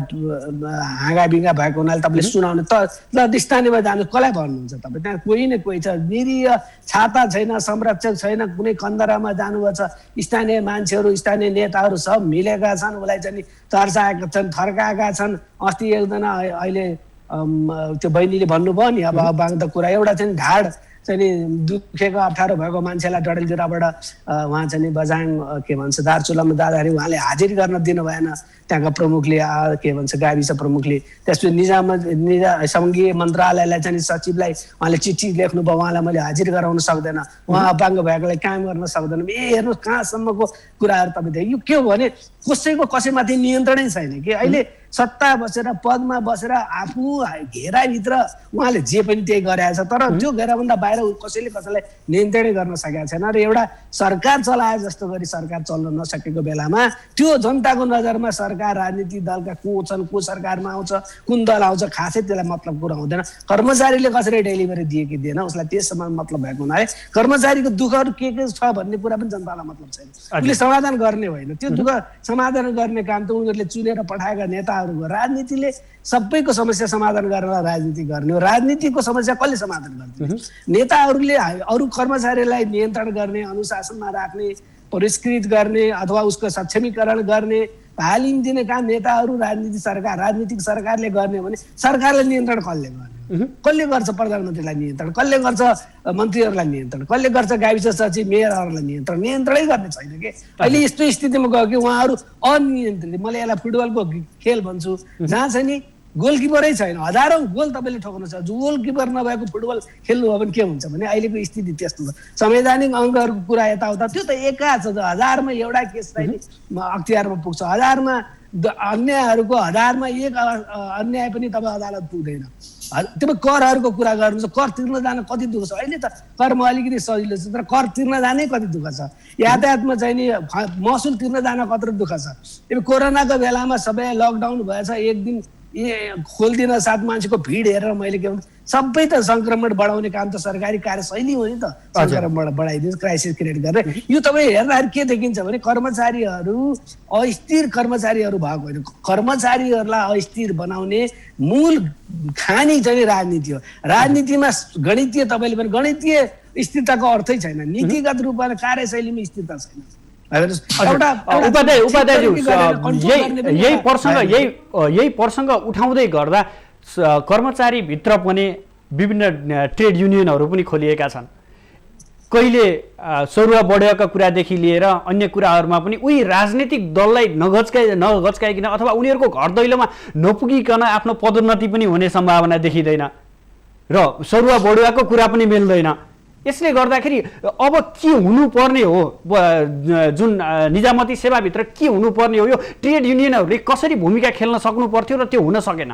S2: हाँगाबिङ्गा भएको हुनाले तपाईँले सुनाउने त स्थानीयमा जानु कसलाई भन्नुहुन्छ तपाईँ? त्यहाँ कोही न कोही छ, निरीह छाता छैन, संरक्षक छैन, कुनै कन्दरामा जानुभएको छ, स्थानीय मान्छेहरू स्थानीय नेताहरू सब मिलेका छन्, उसलाई चाहिँ तर्साएका छन्, थर्काएका छन्। अस्ति एकजना अहिले त्यो बहिनीले भन्नुभयो नि, अब बाङ्दा कुरा एउटा चाहिँ ढाड चाहिँ दुखेको अप्ठ्यारो भएको मान्छेलाई डडेलधुराबाट उहाँ चाहिँ बजाङ के भन्छ दार्चुलामा जाँदाखेरि उहाँले हाजिरी गर्न दिनु भएन, त्यहाँका प्रमुखले के भन्छ गाविस प्रमुखले। त्यसपछि सङ्घीय मन्त्रालयलाई चाहिँ सचिवलाई उहाँले चिठी लेख्नुभयो, उहाँलाई मैले हाजिरी गराउन सक्दैन, उहाँ अपाङ्ग भएकोलाई काम गर्न सक्दैन। हेर्नुहोस् कहाँसम्मको कुराहरू तपाईँ देख्यो। यो के हो भने कसैको कसैमाथि नियन्त्रणै छैन कि अहिले सत्ता बसेर पदमा बसेर आफू घेराभित्र उहाँले जे पनि त्यही गरेको छ, तर त्यो घेराभन्दा बाहिर कसैले कसैलाई नियन्त्रणै गर्न सकेका छैन। र एउटा सरकार चलाए जस्तो गरी सरकार चल्न नसकेको बेलामा त्यो जनताको नजरमा सरकार राजनीतिक दलका को छन्, को सरकारमा आउँछ, कुन दल आउँछ, खासै त्यसलाई मतलब कुरा हुँदैन। कर्मचारीले कसरी डेलिभरी दिए कि दिएन उसलाई त्यसमा मतलब भएको हुनाले कर्मचारीको दुःखहरू के छ भन्ने कुरा पनि जनतालाई मतलब छैन। उसले समाधान गर्ने होइन, त्यो दुःख समाधान गर्ने काम त उनीहरूले चुनेर पठाएका नेताहरूको। राजनीतिले सबैको समस्या समाधान गरेर राजनीति गर्ने हो। राजनीतिको समस्या कसले समाधान गर्ने? नेताहरूले अरू कर्मचारीलाई नियन्त्रण गर्ने, अनुशासनमा राख्ने, पुरस्कृत गर्ने अथवा उसको सक्षमीकरण गर्ने, तालिम दिने काम नेताहरू राजनीतिक सरकारले गर्ने भने सरकारले नियन्त्रण कसले गर्ने? कसले गर्छ? प्रधानमन्त्रीलाई नियन्त्रण कसले गर्छ? मन्त्रीहरूलाई नियन्त्रण कसले गर्छ? गाविस सचिव मेयरहरूलाई नियन्त्रणै गर्ने छैन कि। अहिले यस्तो स्थितिमा गयो कि उहाँहरू अनियन्त्रित, मैले यसलाई फुटबलको खेल भन्छु, जहाँ चाहिँ नि गोलकिपरै छैन, हजारौँ गोल तपाईँले ठोक्नु छ। गोलकिपर नभएको फुटबल खेल्नु हो भने के हुन्छ भने अहिलेको स्थिति त्यस्तो छ। संवैधानिक अङ्गहरूको कुरा यताउता त्यो त एका छ, हजारमा एउटा केस चाहिँ अख्तियारमा पुग्छ, हजारमा अन्यायहरूको हजारमा एक अन्याय पनि तपाईँ अदालत पुग्दैन। तपाईँ करहरूको कुरा गर्नुहुन्छ, कर तिर्न जान कति दुःख छ। अहिले त करमा अलिकति सजिलो छ, तर कर तिर्न जानै कति दुःख छ। यातायातमा चाहिँ नि महसुल तिर्न जान कत्रो दुःख छ। अब कोरोनाको बेलामा सबै लकडाउन भएछ, एक दिन खोलिदिन साथ मान्छेको भिड हेरेर मैले के भन्छु, सबै त सङ्क्रमण बढाउने काम त सरकारी कार्यशैली हो नि त, सङ्क्रमण बढाइदिनु, क्राइसिस क्रिएट गर्ने। यो तपाईँ हेर्दाखेरि के देखिन्छ भने कर्मचारीहरू अस्थिर कर्मचारीहरू भएको होइन, कर्मचारीहरूलाई अस्थिर बनाउने मूल खानी चाहिँ राजनीति हो। राजनीतिमा गणितीय तपाईँले पनि गणितीय स्थिरताको अर्थै छैन, नीतिगत रूपमा कार्यशैलीमा स्थिरता छैन।
S1: यही प्रसङ्ग उठाउँदै गर्दा कर्मचारीभित्र पनि विभिन्न ट्रेड युनियनहरू पनि खोलिएका छन्। कहिले सरुवा बढेका कुरादेखि लिएर अन्य कुराहरूमा पनि उही राजनीतिक दललाई नघच्काइकन अथवा उनीहरूको घर दैलोमा नपुगिकन आफ्नो पदोन्नति पनि हुने सम्भावना देखिँदैन र सरुवा बढुवाको कुरा पनि मिल्दैन। यसले गर्दाखेरि अब के हुनुपर्ने हो, जुन निजामती सेवाभित्र के हुनुपर्ने हो, यो ट्रेड युनियनहरूले कसरी भूमिका खेल्न सक्नु पर्थ्यो र त्यो हुन सकेन?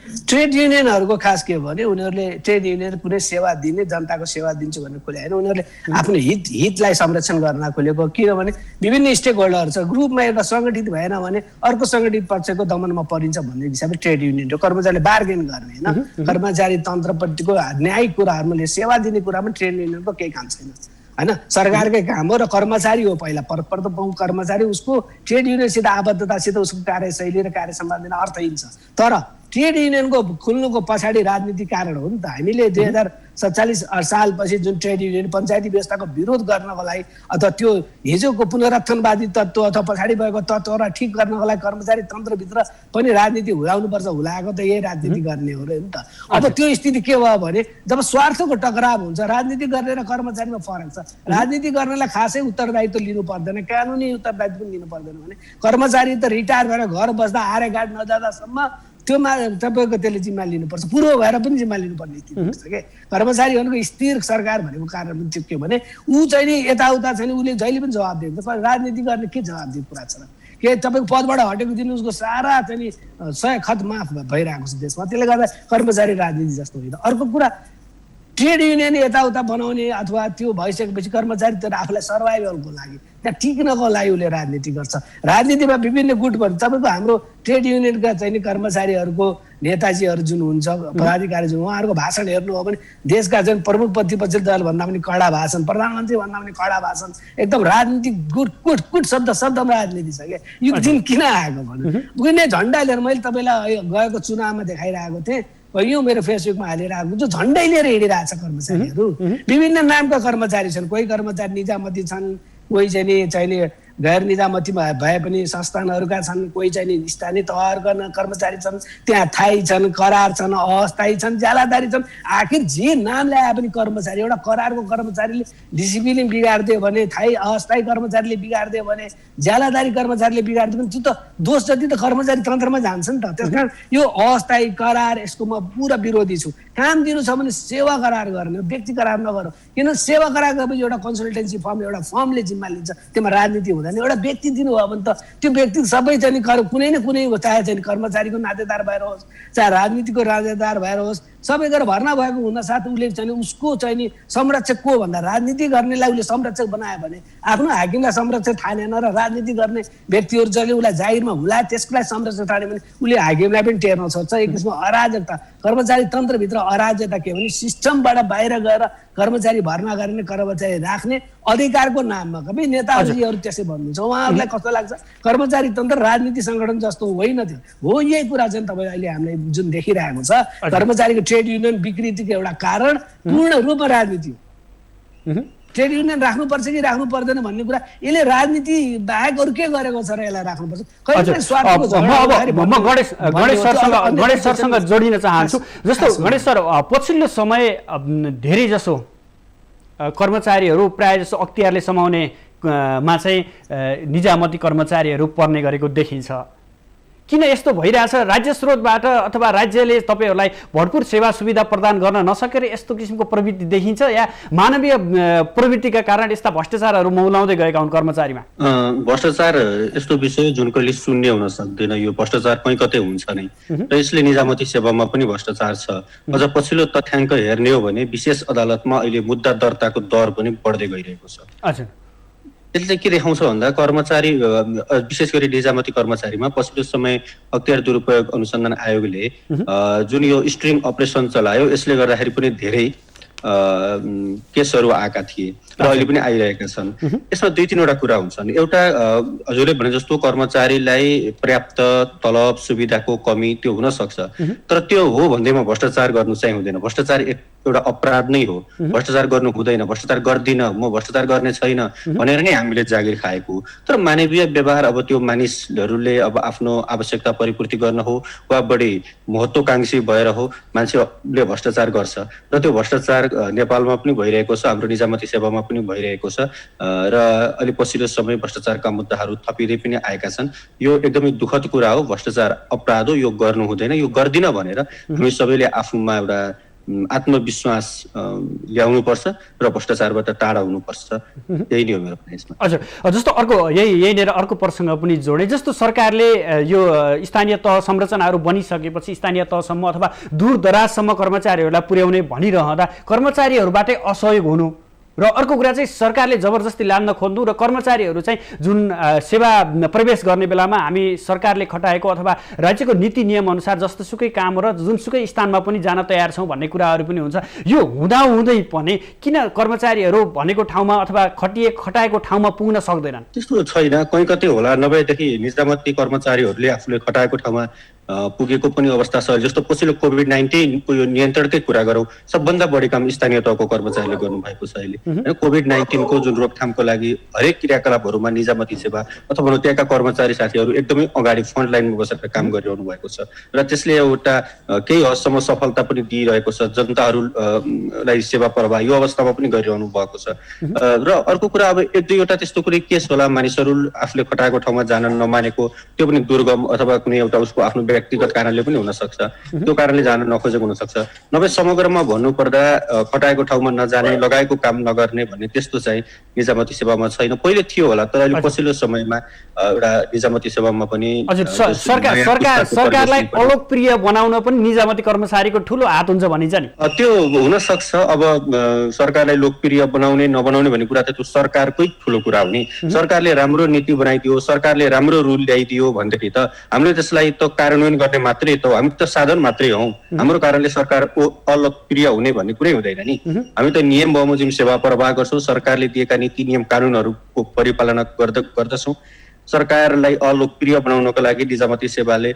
S2: ट्रेड युनियनहरूको खास के भने उनीहरूले ट्रेड युनियन कुनै सेवा दिने, जनताको सेवा दिन्छु भनेर खोले होइन, उनीहरूले आफ्नो हितलाई संरक्षण गर्न खोलेको। किनभने विभिन्न स्टेक होल्डरहरू छ, ग्रुपमा एउटा सङ्गठित भएन भने अर्को सङ्गठित पक्षको दमनमा परिन्छ भन्ने हिसाबले ट्रेड युनियन हो। कर्मचारीले बार्गेन गर्ने होइन, कर्मचारी तन्त्रपट्टिको न्यायिक कुराहरूमा सेवा दिने कुरामा ट्रेड युनियनको केही काम छैन। होइन सरकारकै काम हो र कर्मचारी हो पहिला प्रथम कर्मचारी उसको ट्रेड युनियनसित आबद्धतासित उसको कार्यशैली र कार्य सम्बन्धी अर्थहीन छ तर ट्रेड युनियनको खुल्नुको पछाडि राजनीतिक कारण हो नि त हामीले 2047 सालपछि जुन ट्रेड युनियन पञ्चायती व्यवस्थाको विरोध गर्नको लागि अथवा त्यो हिजोको पुनरुत्थानवादी तत्त्व अथवा पछाडि भएको तत्त्वलाई ठिक गर्नको लागि कर्मचारी तन्त्रभित्र पनि राजनीति हुलाउनुपर्छ हुलाएको त यही राजनीति गर्ने हो र नि त अब त्यो स्थिति के भयो भने जब स्वार्थको टकराव हुन्छ राजनीति गर्ने र कर्मचारीमा फरक छ राजनीति गर्नेलाई खासै उत्तरदायित्व लिनु पर्दैन कानुनी उत्तरदायित्व पनि लिनु पर्दैन भने कर्मचारी त रिटायर भएर घर बस्दा आरे गाड नजाँदासम्म त्योमा तपाईँको त्यसले जिम्मा लिनुपर्छ पूर्व भएर पनि जिम्मा लिनुपर्ने स्थिति हुन्छ के कर्मचारीहरूको स्थिर सरकार भनेको कारण पनि त्यो के भने ऊ चाहिँ नि यताउता चाहिँ उसले जहिले पनि जवाब दिन्छ राजनीति गर्ने के जवाब दिने कुरा छ र के तपाईँको पदबाट हटेको दिन उसको सारा चाहिँ नि 100 खत माफ भइरहेको छ देशमा त्यसले गर्दा कर्मचारी राजनीति जस्तो होइन अर्को कुरा ट्रेड युनियन यताउता बनाउने अथवा त्यो भइसकेपछि कर्मचारी तर आफूलाई सर्भाइभलको लागि त्यहाँ टिक्नको लागि उसले राजनीति गर्छ राजनीतिमा विभिन्न गुटहरू तपाईँको हाम्रो ट्रेड युनियनका चाहिँ कर्मचारीहरूको नेताजीहरू जुन हुन्छ पदाधिकारी जुन उहाँहरूको भाषण हेर्नु हो भने देशका जुन प्रमुख प्रतिपक्षी दल भन्दा पनि कडा भाषण प्रधानमन्त्री भन्दा पनि कडा भाषण एकदम राजनीतिक कुट शब्दमा राजनीति छ क्या यो दिन किन आएको भन्नु कुनै झन्डा लिएर मैले तपाईँलाई गएको चुनावमा देखाइरहेको थिएँ यो मेरो फेसबुकमा हालिरहेको जो झन्डै लिएर हिँडिरहेछ कर्मचारीहरू विभिन्न नामका कर्मचारी छन् कोही कर्मचारी निजामती छन् कोही चाहिँ नि गैर निजामती भए पनि संस्थानहरूका छन् कोही चाहिँ नि स्थानीय तहका कर्मचारी छन् त्यहाँ थाई छन् करार छन् अस्थायी छन् ज्यालादारी छन् आखिर जे नाम ल्याए पनि कर्मचारी एउटा करारको कर्मचारीले डिसिप्लिन बिगारिदियो भने थाई अस्थायी कर्मचारीले बिगारिदियो भने ज्यालादारी कर्मचारीले बिगारिदियो भने त्यो त दोष जति त कर्मचारी तन्त्रमा जान्छ नि त त्यसकारण यो अस्थायी करार यसको म पुरा विरोधी छु काम दिनु छ भने सेवा करार गर्ने व्यक्ति करार नगर किन सेवा करार गरेपछि एउटा कन्सल्टेन्सी फर्म एउटा फर्मले जिम्मा लिन्छ त्यसमा राजनीति हुँदैन एउटा व्यक्ति दिनुभयो भने त त्यो व्यक्ति सबै चाहिँ कुनै न कुनै चाहे चाहिँ कर्मचारीको नातेदार भएर होस् चाहे राजनीतिको नातेदार भएर होस् सबै गरेर भर्ना भएको हुनसाथ उसले चाहिँ उसको चाहिँ नि संरक्षक को भन्दा राजनीति गर्नेलाई उसले संरक्षक बनायो भने आफ्नो हाकिमलाई संरक्षक ठानेन र राजनीति गर्ने व्यक्तिहरू जसले उसलाई जागिरमा हुलाए त्यसको लागि संरक्षक ठान्यो भने उसले हाकिमलाई पनि टेर्न सक्छ एक किसिमको अराजकता कर्मचारी तन्त्रभित्र अराजकता के भने सिस्टमबाट बाहिर गएर कर्मचारी भर्ना गर्ने कर्मचारी राख्ने अधिकारको नाममा कभी नेताजीहरू त्यसै भन्नुहुन्छ उहाँहरूलाई कस्तो लाग्छ कर्मचारी तन्त्र राजनीति संगठन जस्तो होइन थियो हो यही कुरा चाहिँ तपाईँ अहिले हामीले जुन देखिरहेको छ कर्मचारीको ट्रेड युनियन विकृतिको एउटा कारण पूर्ण रूपमा राजनीति हो ट्रेड युनियन राख्नुपर्छ कि राख्नु पर्दैन भन्ने कुरा यसले राजनीति बाहेक अरू के गरेको छ र यसलाई राख्नुपर्छ
S1: गणेश सरसँग जोडिन चाहन्छु जस्तो गणेश सर पछिल्लो समय धेरै जसो कर्मचारीहरू प्रायः जसो अख्तियारले समाउने मा चाहिँ निजामती कर्मचारीहरू पर्ने गरेको देखिन्छ किन यस्तो भइरहेछ राज्य स्रोतबाट अथवा राज्यले तपाईहरूलाई भरपुर सेवा सुविधा प्रदान गर्न नसकेर यस्तो किसिमको प्रवृत्ति देखिन्छ या मानवीय प्रवृत्तिका कारण यस्ता भ्रष्टाचारहरू मौलाउँदै गएका हुन् कर्मचारीमा
S3: भ्रष्टाचार यस्तो विषय जुन कहिले शून्य हुन सक्दैन यो भ्रष्टाचार कहीँ कतै हुन्छ नै र यसले निजामती सेवामा पनि भ्रष्टाचार छ अझ पछिल्लो तथ्याङ्क हेर्ने हो भने विशेष अदालतमा अहिले मुद्दा दर्ताको दर पनि बढ्दै गइरहेको छ
S1: हजुर
S3: यसले के देखाउँछ भन्दा कर्मचारी विशेष गरी निजामती कर्मचारीमा पछिल्लो समय अख्तियार दुरुपयोग अनुसन्धान आयोगले जुन यो स्ट्रिङ अपरेसन चलायो यसले गर्दाखेरि पनि धेरै केसहरू आएका थिए र अहिले पनि आइरहेका छन् यसमा 2-3 वटा कुरा हुन्छन् एउटा हजुरले भने जस्तो कर्मचारीलाई पर्याप्त तलब सुविधाको कमी त्यो हुन सक्छ तर त्यो हो भन्दैमा भ्रष्टाचार गर्नु चाहिँ हुँदैन भ्रष्टाचार एउटा अपराध नै हो भ्रष्टाचार गर्नु हुँदैन भ्रष्टाचार गर्दिन म भ्रष्टाचार गर्ने छैन भनेर नै हामीले जागिर खाएको तर मानवीय व्यवहार अब त्यो मानिसहरूले अब आफ्नो आवश्यकता परिपूर्ति गर्न हो वा बढी महत्त्वकांक्षी भएर हो मान्छेले भ्रष्टाचार गर्छ र त्यो भ्रष्टाचार नेपालमा पनि भइरहेको छ हाम्रो निजामती सेवामा पनि भइरहेको छ र अहिले पछिल्लो समय भ्रष्टाचारका मुद्दाहरू थपिँदै पनि आएका छन् यो एकदमै दुःखद कुरा हो भ्रष्टाचार अपराध हो यो गर्नु हुँदैन यो गर्दिन भनेर हामी सबैले आफूमा एउटा आत्मविश्वास ल्याउनुपर्छ र भ्रष्टाचारबाट टाढा हुनुपर्छ यही नै हो मेरो यसमा
S1: हजुर जस्तो अर्को यहीँनिर अर्को प्रसङ्ग पनि जोडे जस्तो सरकारले यो स्थानीय तह संरचनाहरू बनिसकेपछि स्थानीय तहसम्म अथवा दूर दराजसम्म कर्मचारीहरूलाई पुर्याउने भनिरहँदा कर्मचारीहरूबाटै असहयोग हुनु र अर्को कुरा चाहिँ सरकारले जबरजस्ती लान्न खोज्नु र कर्मचारीहरू चाहिँ जुन सेवा प्रवेश गर्ने बेलामा हामी सरकारले खटाएको अथवा राज्यको नीति नियम अनुसार जस्तोसुकै काम र जुनसुकै स्थानमा पनि जान तयार छौँ भन्ने कुराहरू पनि हुन्छ। यो हुँदाहुँदै पनि किन कर्मचारीहरू भनेको ठाउँमा अथवा खटाएको ठाउँमा पुग्न सक्दैनन्?
S3: त्यस्तो छैन, कहीँ कतै होला, नभएदेखि निजामती कर्मचारीहरूले आफूले खटाएको ठाउँमा पुगेको पनि अवस्था छ। जस्तो पछिल्लो कोभिड-19 को यो नियन्त्रणकै कुरा गरौँ, सबभन्दा बढी काम स्थानीय तहको कर्मचारीले गर्नुभएको छ अहिले होइन। कोभिड-19 को जुन रोकथामको लागि हरेक क्रियाकलापहरूमा निजामती सेवा अथवा त्यहाँका कर्मचारी साथीहरू एकदमै अगाडि फ्रन्ट लाइनमा बसेर काम गरिरहनु भएको छ र त्यसले एउटा केही हदसम्म सफलता पनि दिइरहेको छ, जनताहरूलाई सेवा प्रवाह यो अवस्थामा पनि गरिरहनु भएको छ। र अर्को कुरा, अब एक दुईवटा त्यस्तो कुनै केस होला, मानिसहरू आफूले खटाएको ठाउँमा जान नमानेको, त्यो पनि दुर्गम अथवा कुनै एउटा उसको आफ्नो व्यक्तिगत कारणले पनि हुन सक्छ, त्यो कारणले जान नखोजेको हुन सक्छ। नभए समग्रमा भन्नुपर्दा खटाएको ठाउँमा नजाने, लगाएको काम नगर्ने भन्ने त्यस्तो चाहिँ निजामती सेवामा छैन। पहिले थियो होला, तर अहिले पछिल्लो समयमा एउटा निजामती सेवामा पनि
S1: हजुर सरकारलाई अलोकप्रिय बनाउन पनि निजामती कर्मचारीको ठुलो हात हुन्छ भनिन्छ नि।
S3: त्यो हुन सक्छ। अब सरकारलाई लोकप्रिय बनाउने नबनाउने भन्ने कुरा त त्यो सरकारकै ठुलो कुरा हो नि। सरकारले राम्रो नीति बनाइदियो, सरकारले राम्रो रुल ल्याइदियो भनेदेखि त हामीले त्यसलाई त कार्यान्वयन गर्ने मात्रै त, हामी त साधन मात्रै हौ। हाम्रो कारणले सरकार अलोकप्रिय हुने भन्ने कुरै हुँदैन नि। हामी त नियम बमोजिम सेवा प्रवाह गर्छौँ, सरकारले दिएका नीति नियम कानुनहरूको परिपालना गर्दछौँ। सरकारलाई अलोकप्रिय बनाउनको लागि निजामती सेवाले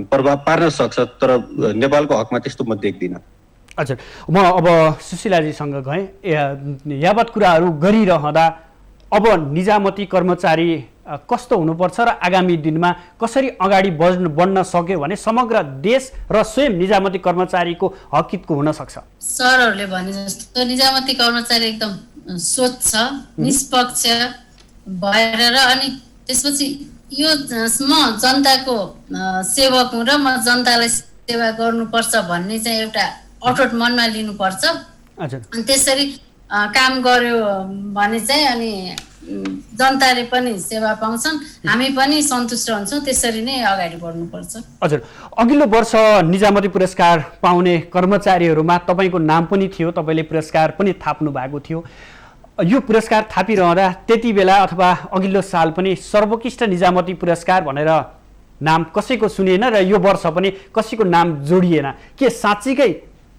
S3: प्रभाव पार्न सक्छ, तर नेपालको हकमा त्यस्तो म देख्दिनँ।
S1: हजुर, म अब सुशीलाजीसँग गएँ। यावत कुराहरू गरिरहँदा अब निजामती कर्मचारी कस्तो हुनुपर्छ र आगामी दिनमा कसरी अगाडि बढ्न सक्यो भने समग्र देश र स्वयं निजामती कर्मचारीको हकितको हुन सक्छ?
S4: सरहरूले भने जस्तो निजामती कर्मचारी एकदम स्वच्छ निष्पक्ष भएर र अनि त्यसपछि यो म जनताको सेवक हुँ र म जनतालाई सेवा गर्नुपर्छ भन्ने चाहिँ एउटा अटोट मनमा लिनुपर्छ। अनि त्यसरी काम गर्यो भने चाहिँ अनि जनताले पनि सेवा पाउँछन्, हामी पनि सन्तुष्ट हुन्छौँ। त्यसरी नै अगाडि बढ्नुपर्छ।
S1: हजुर, अघिल्लो वर्ष निजामती पुरस्कार पाउने कर्मचारीहरूमा तपाईँको नाम पनि थियो, तपाईँले पुरस्कार पनि थाप्नु भएको थियो। यो पुरस्कार थापिरहँदा त्यति बेला अथवा अघिल्लो साल पनि सर्वोत्कृष्ट निजामती पुरस्कार भनेर नाम कसैको सुनिएन र यो वर्ष पनि कसैको नाम जोडिएन। के साँच्चीकै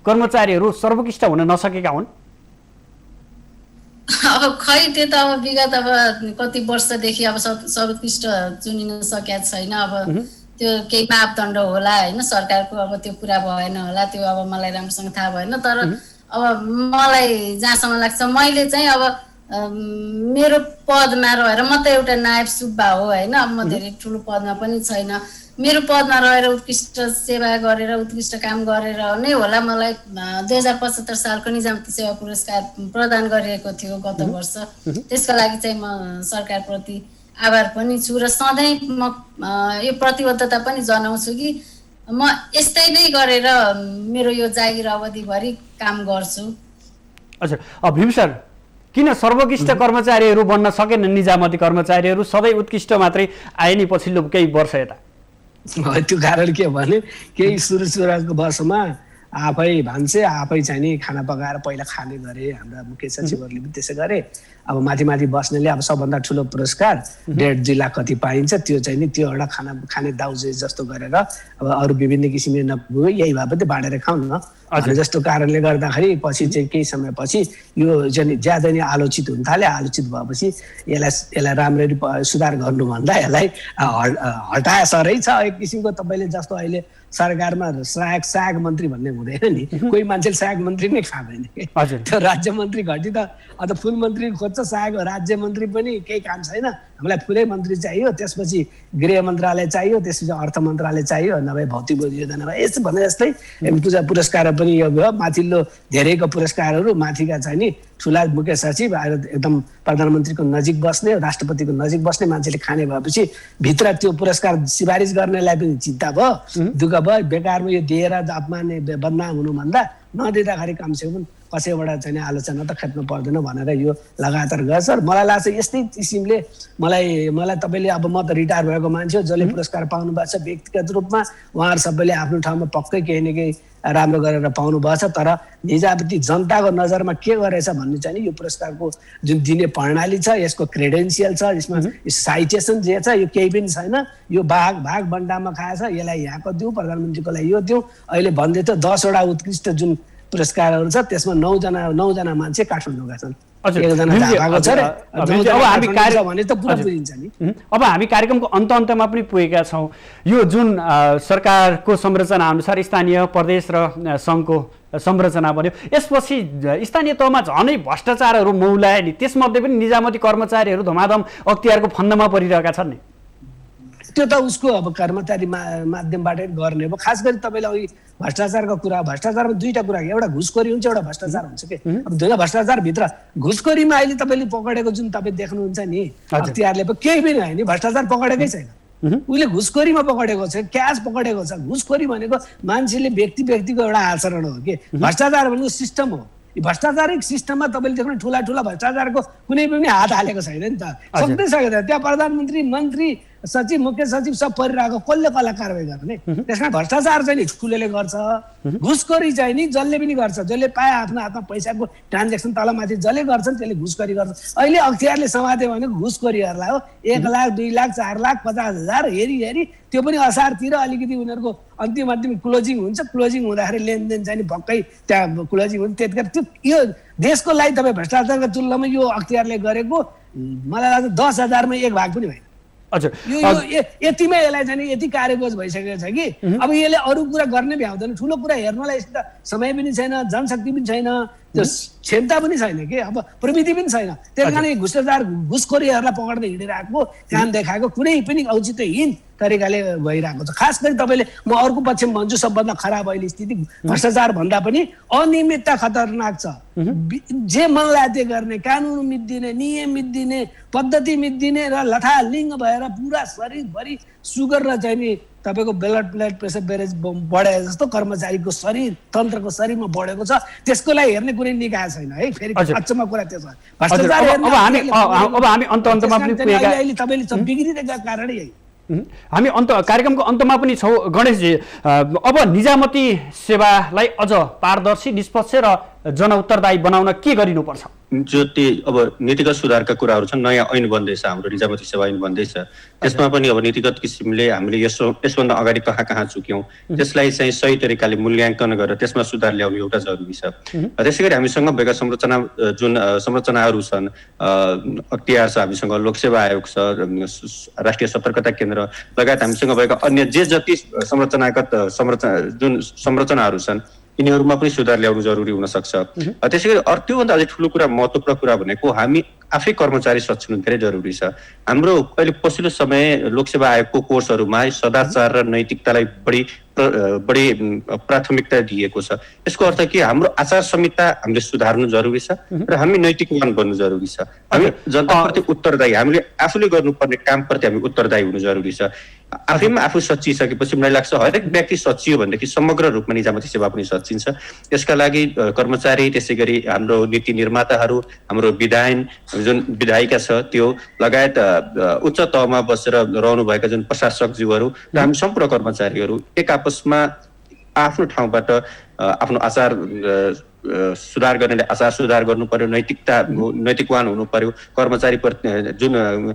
S1: कर्मचारीहरू सर्वोत्कृष्ट हुन नसकेका हुन्?
S4: अब खै त्यो त अब विगत अब कति वर्षदेखि अब सर्वोत्कृष्ट चुनिन सकेका छैन। अब त्यो केही मापदण्ड होला होइन, सरकारको अब त्यो पुरा भएन होला, त्यो अब मलाई राम्रोसँग थाहा भएन। तर अब मलाई जहाँसम्म लाग्छ, मैले चाहिँ अब मेरो पदमा रहेर, म त एउटा नायब सुब्बा हो होइन, अब म धेरै ठुलो पदमा पनि छैन, मेरो पदमा रहेर उत्कृष्ट सेवा गरेर उत्कृष्ट काम गरेर नै होला मलाई 2075 सालको निजामती सेवा पुरस्कार प्रदान गरिएको थियो गत वर्ष। त्यसको लागि चाहिँ म सरकारप्रति आभार पनि छु र सधैँ म यो प्रतिबद्धता पनि जनाउँछु कि म यस्तै नै गरेर मेरो यो जागिर अवधिभरि काम गर्छु।
S1: हजुर, भीम सर, किन सर्वोत्कृष्ट कर्मचारीहरू बन्न सकेन? निजामती कर्मचारीहरू सधैँ उत्कृष्ट मात्रै आए नि पछिल्लो केही वर्ष यता।
S2: त्यो कारण के भने केही सुरुको वर्षमा आफै भान्से आफै चाहिँ नि खाना पकाएर पहिला खाने गरे, हाम्रा मुख्य सचिवहरूले पनि त्यसै गरे। अब माथि माथि बस्नेले अब सबभन्दा ठुलो पुरस्कार 1.5-2 लाख कति पाइन्छ, त्यो चाहिँ नि त्यो एउटा खाने दाउजे जस्तो गरेर अब अरू विभिन्न किसिमले नपुग्यो, यही भए पनि बाँडेर खाउँ न जस्तो कारणले गर्दाखेरि पछि चाहिँ केही समयपछि यो चाहिँ ज्यादा नै आलोचित हुन थाल्यो। आलोचित भएपछि यसलाई राम्ररी सुधार गर्नुभन्दा यसलाई हटाए सरै छ। एक किसिमको तपाईँले जस्तो अहिले सरकारमा सहायक मन्त्री भन्ने हुँदैन नि, कोही मान्छेले सहायक मन्त्री नै खाँदैन। त्यो राज्य मन्त्री घटी त अन्त फुल मन्त्री खोज्छ, सहायक राज्य मन्त्री पनि केही काम छैन, हामीलाई फुलै मन्त्री चाहियो, त्यसपछि गृह मन्त्रालय चाहियो, त्यसपछि अर्थ मन्त्रालय चाहियो, नभए भौतिक योजना भए यस्तो भने जस्तै पुरस्कार पनि यो भयो। माथिल्लो धेरैको पुरस्कारहरू माथिका चाहिँ नि ठुला मुख्य सचिव आएर एकदम प्रधानमन्त्रीको नजिक बस्ने, राष्ट्रपतिको नजिक बस्ने मान्छेले खाने भएपछि भित्र त्यो पुरस्कार सिफारिस गर्नेलाई पनि चिन्ता भयो, दुःख भयो। बेकारमा यो दिएर अपमान बदनाम हुनुभन्दा नदिँदाखेरि कमसेकम कसैबाट चाहिँ आलोचना त खेप्नु पर्दैन भनेर यो लगातार गर्छ। मलाई लाग्छ यस्तै किसिमले मलाई तपाईँले अब म त रिटायर भएको मान्छे हो, जसले पुरस्कार पाउनु भएको छ व्यक्तिगत रूपमा उहाँहरू सबैले आफ्नो ठाउँमा पक्कै केही न केही राम्रो गरेर पाउनु भएको छ, तर निजामती जनताको नजरमा के गरेछ भन्ने चाहिँ यो पुरस्कारको जुन दिने प्रणाली छ, यसको क्रेडेन्सियल छ, यसमा साइटेसन जे छ यो केही पनि छैन। यो भाग बन्डामा खाएछ, यसलाई यहाँको दिउँ, प्रधानमन्त्रीको लागि यो दिउँ। अहिले भन्दै थियो 10वटा उत्कृष्ट जुन पुरस्कारहरू छ त्यसमा 9जना मान्छे काठमाडौँका छन्, एकजना झापाको छ रे।
S1: अब हामी कार्यक्रमको अन्तमा पनि पुगेका छौँ। यो जुन सरकारको संरचना अनुसार स्थानीय प्रदेश र सङ्घको संरचना बन्यो, यसपछि स्थानीय तहमा झनै भ्रष्टाचारहरू मौलाए नि, त्यसमध्ये पनि निजामती कर्मचारीहरू धमाधम अख्तियारको फन्दामा परिरहेका छन् नि।
S2: त्यो त उसको अब कर्मचारी माध्यमबाटै गर्ने हो। खास गरी तपाईँले अघि भ्रष्टाचारको कुरा, भ्रष्टाचारमा दुईटा कुरा, एउटा घुसखोरी हुन्छ, एउटा भ्रष्टाचार हुन्छ के। अब दुईटा भ्रष्टाचारभित्र घुसखोरीमा अहिले तपाईँले पकडेको जुन तपाईँ देख्नुहुन्छ नि अख्तियारले केही पनि होइन, भ्रष्टाचार पकडेकै छैन। उसले घुसखोरीमा पकडेको छ, क्यास पकडेको छ। घुसखोरी भनेको मान्छेले व्यक्तिको एउटा आचरण हो कि, भ्रष्टाचार भनेको सिस्टम हो। भ्रष्टाचारिक सिस्टममा तपाईँले देख्नु ठुला भ्रष्टाचारको कुनै पनि हात हालेको छैन नि त, सक्दै सकेन। त्यहाँ प्रधानमन्त्री, मन्त्री, सचिव, मुख्य सचिव सब परिरहेको, कसले कारवाही गर्ने? त्यसमा भ्रष्टाचार चाहिँ नि ठुलोले गर्छ, घुसखोरी चाहिँ नि जसले पनि गर्छ, जसले पाए आफ्नो हातमा पैसाको ट्रान्जेक्सन तलमाथि जसले गर्छन् त्यसले घुसखोरी गर्छ। अहिले अख्तियारले समात्यो भनेको घुसखोरीहरूलाई हो। 1 लाख, 2 लाख, 4 लाख, 50,000 हेरी त्यो पनि असारतिर अलिकति उनीहरूको अन्तिम क्लोजिङ हुन्छ। क्लोजिङ हुँदाखेरि लेनदेन चाहिँ नि भक्कै त्यहाँ क्लोजिङ हुन्छ। त्यतिखेर त्यो यो देशको लागि तपाईँ भ्रष्टाचारको तुलनामा यो अख्तियारले गरेको मलाई लाग्छ 10,000मा 1 भाग पनि होइन।
S1: हजुर,
S2: यतिमै यसलाई चाहिँ यति कार्यकोज भइसकेको छ कि अब यसले अरू कुरा गर्ने भ्याउँदैन। ठुलो कुरा हेर्नलाई यस्तो समय पनि छैन, जनशक्ति पनि छैन, त्यो क्षमता पनि छैन कि, अब प्रविधि पनि छैन। त्यस कारण घुसखोरीहरूलाई पकड्दै हिँडिरहेको, काम देखाएको कुनै पनि औचित्यहीन तरिकाले भइरहेको छ। खास गरी तपाईँले म अर्को पक्षमा भन्छु, सबभन्दा खराब अहिले स्थिति भ्रष्टाचार भन्दा पनि अनियमितता खतरनाक छ। जे मन लाग्यो गर्ने, कानुन मिच्दिने, नियम मिच्दिने, पद्धति मिच्दिने र लथालिङ्ग भएर पुरा शरीरभरि सुगर र चाहिँ नि तपाईँको ब्लड प्रेसर बेरेज बढे जस्तो कर्मचारीको शरीर तन्त्रको शरीरमा बढेको छ। त्यसको लागि हेर्ने कुनै निकाय छैन है। फेरि अचम्म कुरा त्यो छ। भ्रष्टाचार
S1: हामी अन्तमा पनि
S2: अहिले तपाईँले बिग्रिरहेका कारणै यही।
S1: हामी कार्यक्रमको अन्तमा पनि छौँ। गणेशजी, अब निजामती सेवालाई अझ पारदर्शी, निष्पक्ष र जनउत्तरदायी बनाउन के गरिनुपर्छ?
S3: अब नीतिगत सुधारका कुराहरू छन्। नयाँ ऐन बन्दैछ, हाम्रो निजामती सेवा ऐन बन्दैछ। त्यसमा पनि अब नीतिगत किसिमले हामीले यसभन्दा अगाडि कहाँ चुक्यौँ त्यसलाई चाहिँ सही तरिकाले मूल्याङ्कन गरेर त्यसमा सुधार ल्याउनु एउटा जरुरी छ। त्यसै गरी हामीसँग भएका संरचनाहरू छन्, अख्तियार छ, हामीसँग लोकसेवा आयोग छ, राष्ट्रिय सतर्कता केन्द्र लगायत हामीसँग भएका अन्य जति जुन संरचनाहरू छन् यिनीहरूमा पनि सुधार ल्याउनु जरुरी हुन सक्छ। त्यसै गरी त्योभन्दा अझै ठुलो कुरा, महत्त्वपूर्ण कुरा भनेको हामी आफै कर्मचारी सक्षम धेरै जरुरी छ। हाम्रो अहिले पछिल्लो समय लोकसेवा आयोगको कोर्सहरूमा सदाचार र नैतिकतालाई बढी प्राथमिकता दिएको छ। यसको अर्थ के, हाम्रो आचार संहिता हामीले सुधार्नु जरुरी छ र हामी नैतिकवान बन्नु जरुरी छ। हामी जनताप्रति उत्तरदायी, हामीले आफूले गर्नुपर्ने कामप्रति हामी उत्तरदायी हुनु जरुरी छ। आफैमा आफू सच्चिसकेपछि मलाई लाग्छ हरेक व्यक्ति सच्चियो भनेदेखि समग्र रूपमा निजामती सेवा पनि सच्चिन्छ। यसका लागि कर्मचारी, त्यसै गरी हाम्रो नीति निर्माताहरू, हाम्रो जुन विधायिका छ त्यो लगायत उच्च तहमा बसेर रहनुभएका जुन प्रशासकज्यूहरू र हामी सम्पूर्ण कर्मचारीहरू एक आपसमा आफ्नो ठाउँबाट आफ्नो आचार सुधार गर्नेले आचार सुधार गर्नु पर्यो, नैतिकवान हुनु पर्यो, कर्मचारी जुन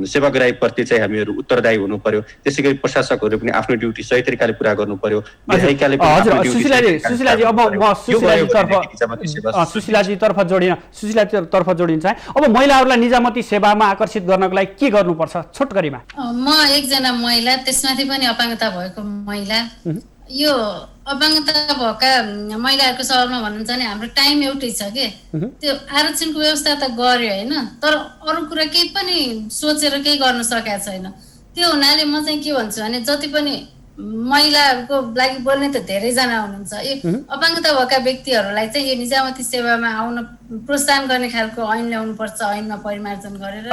S3: सेवाग्राहीप्रति चाहिँ हामीहरू उत्तरदायी हुनु पर्यो। त्यसै गरी प्रशासकहरू पनि आफ्नो ड्युटी सही तरिकाले पुरा गर्नु पर्यो।
S1: सुशीलाजीतर्फ जोडिन्छ। अब महिलाहरूलाई निजामती सेवामा आकर्षित गर्नको लागि के गर्नुपर्छ छोटकरीमा?
S4: म एकजना महिला, त्यसमाथि पनि अपाङ्गता भएको महिला। यो अपाङ्गता भएका महिलाहरूको सवालमा भन्नुहुन्छ भने हाम्रो टाइम एउटै छ के, त्यो आरक्षणको व्यवस्था त गर्यो होइन, तर अरू कुरा केही पनि सोचेर केही गर्न सकेको छैन। त्यो हुनाले म चाहिँ के भन्छु भने जति पनि महिलाहरूको लागि बोल्ने त धेरैजना हुनुहुन्छ, यो अपाङ्गता भएका व्यक्तिहरूलाई चाहिँ यो निजामती सेवामा आउन प्रोत्साहन गर्ने खालको ऐन ल्याउनुपर्छ, ऐनमा परिमार्जन गरेर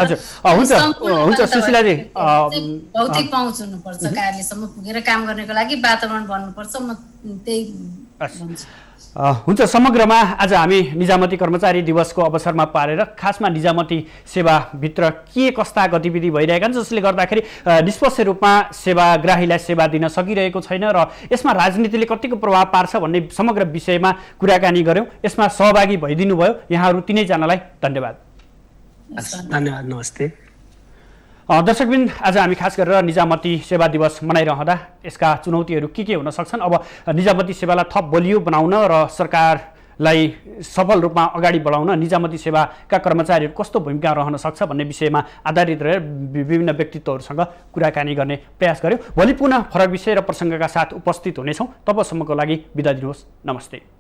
S4: भौतिक पहुँच हुनुपर्छ, कार्यसम्म पुगेर काम गर्नको लागि वातावरण बन्नुपर्छ। म त्यही भन्छु।
S1: हुन्छ, समग्रमा आज हामी निजामती कर्मचारी दिवसको अवसरमा पारेर खासमा निजामती सेवाभित्र के कस्ता गतिविधि भइरहेका छन् जसले गर्दाखेरि निष्पक्ष रूपमा सेवाग्राहीलाई सेवा दिन सकिरहेको छैन र यसमा राजनीतिले कतिको प्रभाव पार्छ भन्ने समग्र विषयमा कुराकानी गऱ्यौँ। यसमा सहभागी भइदिनु भयो यहाँहरू तिनैजनालाई धन्यवाद।
S2: धन्यवाद, नमस्ते।
S1: दर्शकबिन, आज हामी खास गरेर निजामती सेवा दिवस मनाइरहँदा यसका चुनौतीहरू के हुन सक्छन्, अब निजामती सेवालाई थप बलियो बनाउन र सरकारलाई सफल रूपमा अगाडि बढाउन निजामती सेवाका कर्मचारीहरू कस्तो भूमिका रहन सक्छ भन्ने विषयमा आधारित रहेर विभिन्न व्यक्तित्वहरूसँग कुराकानी गर्ने प्रयास गर्यौँ। भोलि पुनः फरक विषय र प्रसङ्गका साथ उपस्थित हुनेछौँ। तबसम्मको लागि बिदा दिनुहोस्। नमस्ते।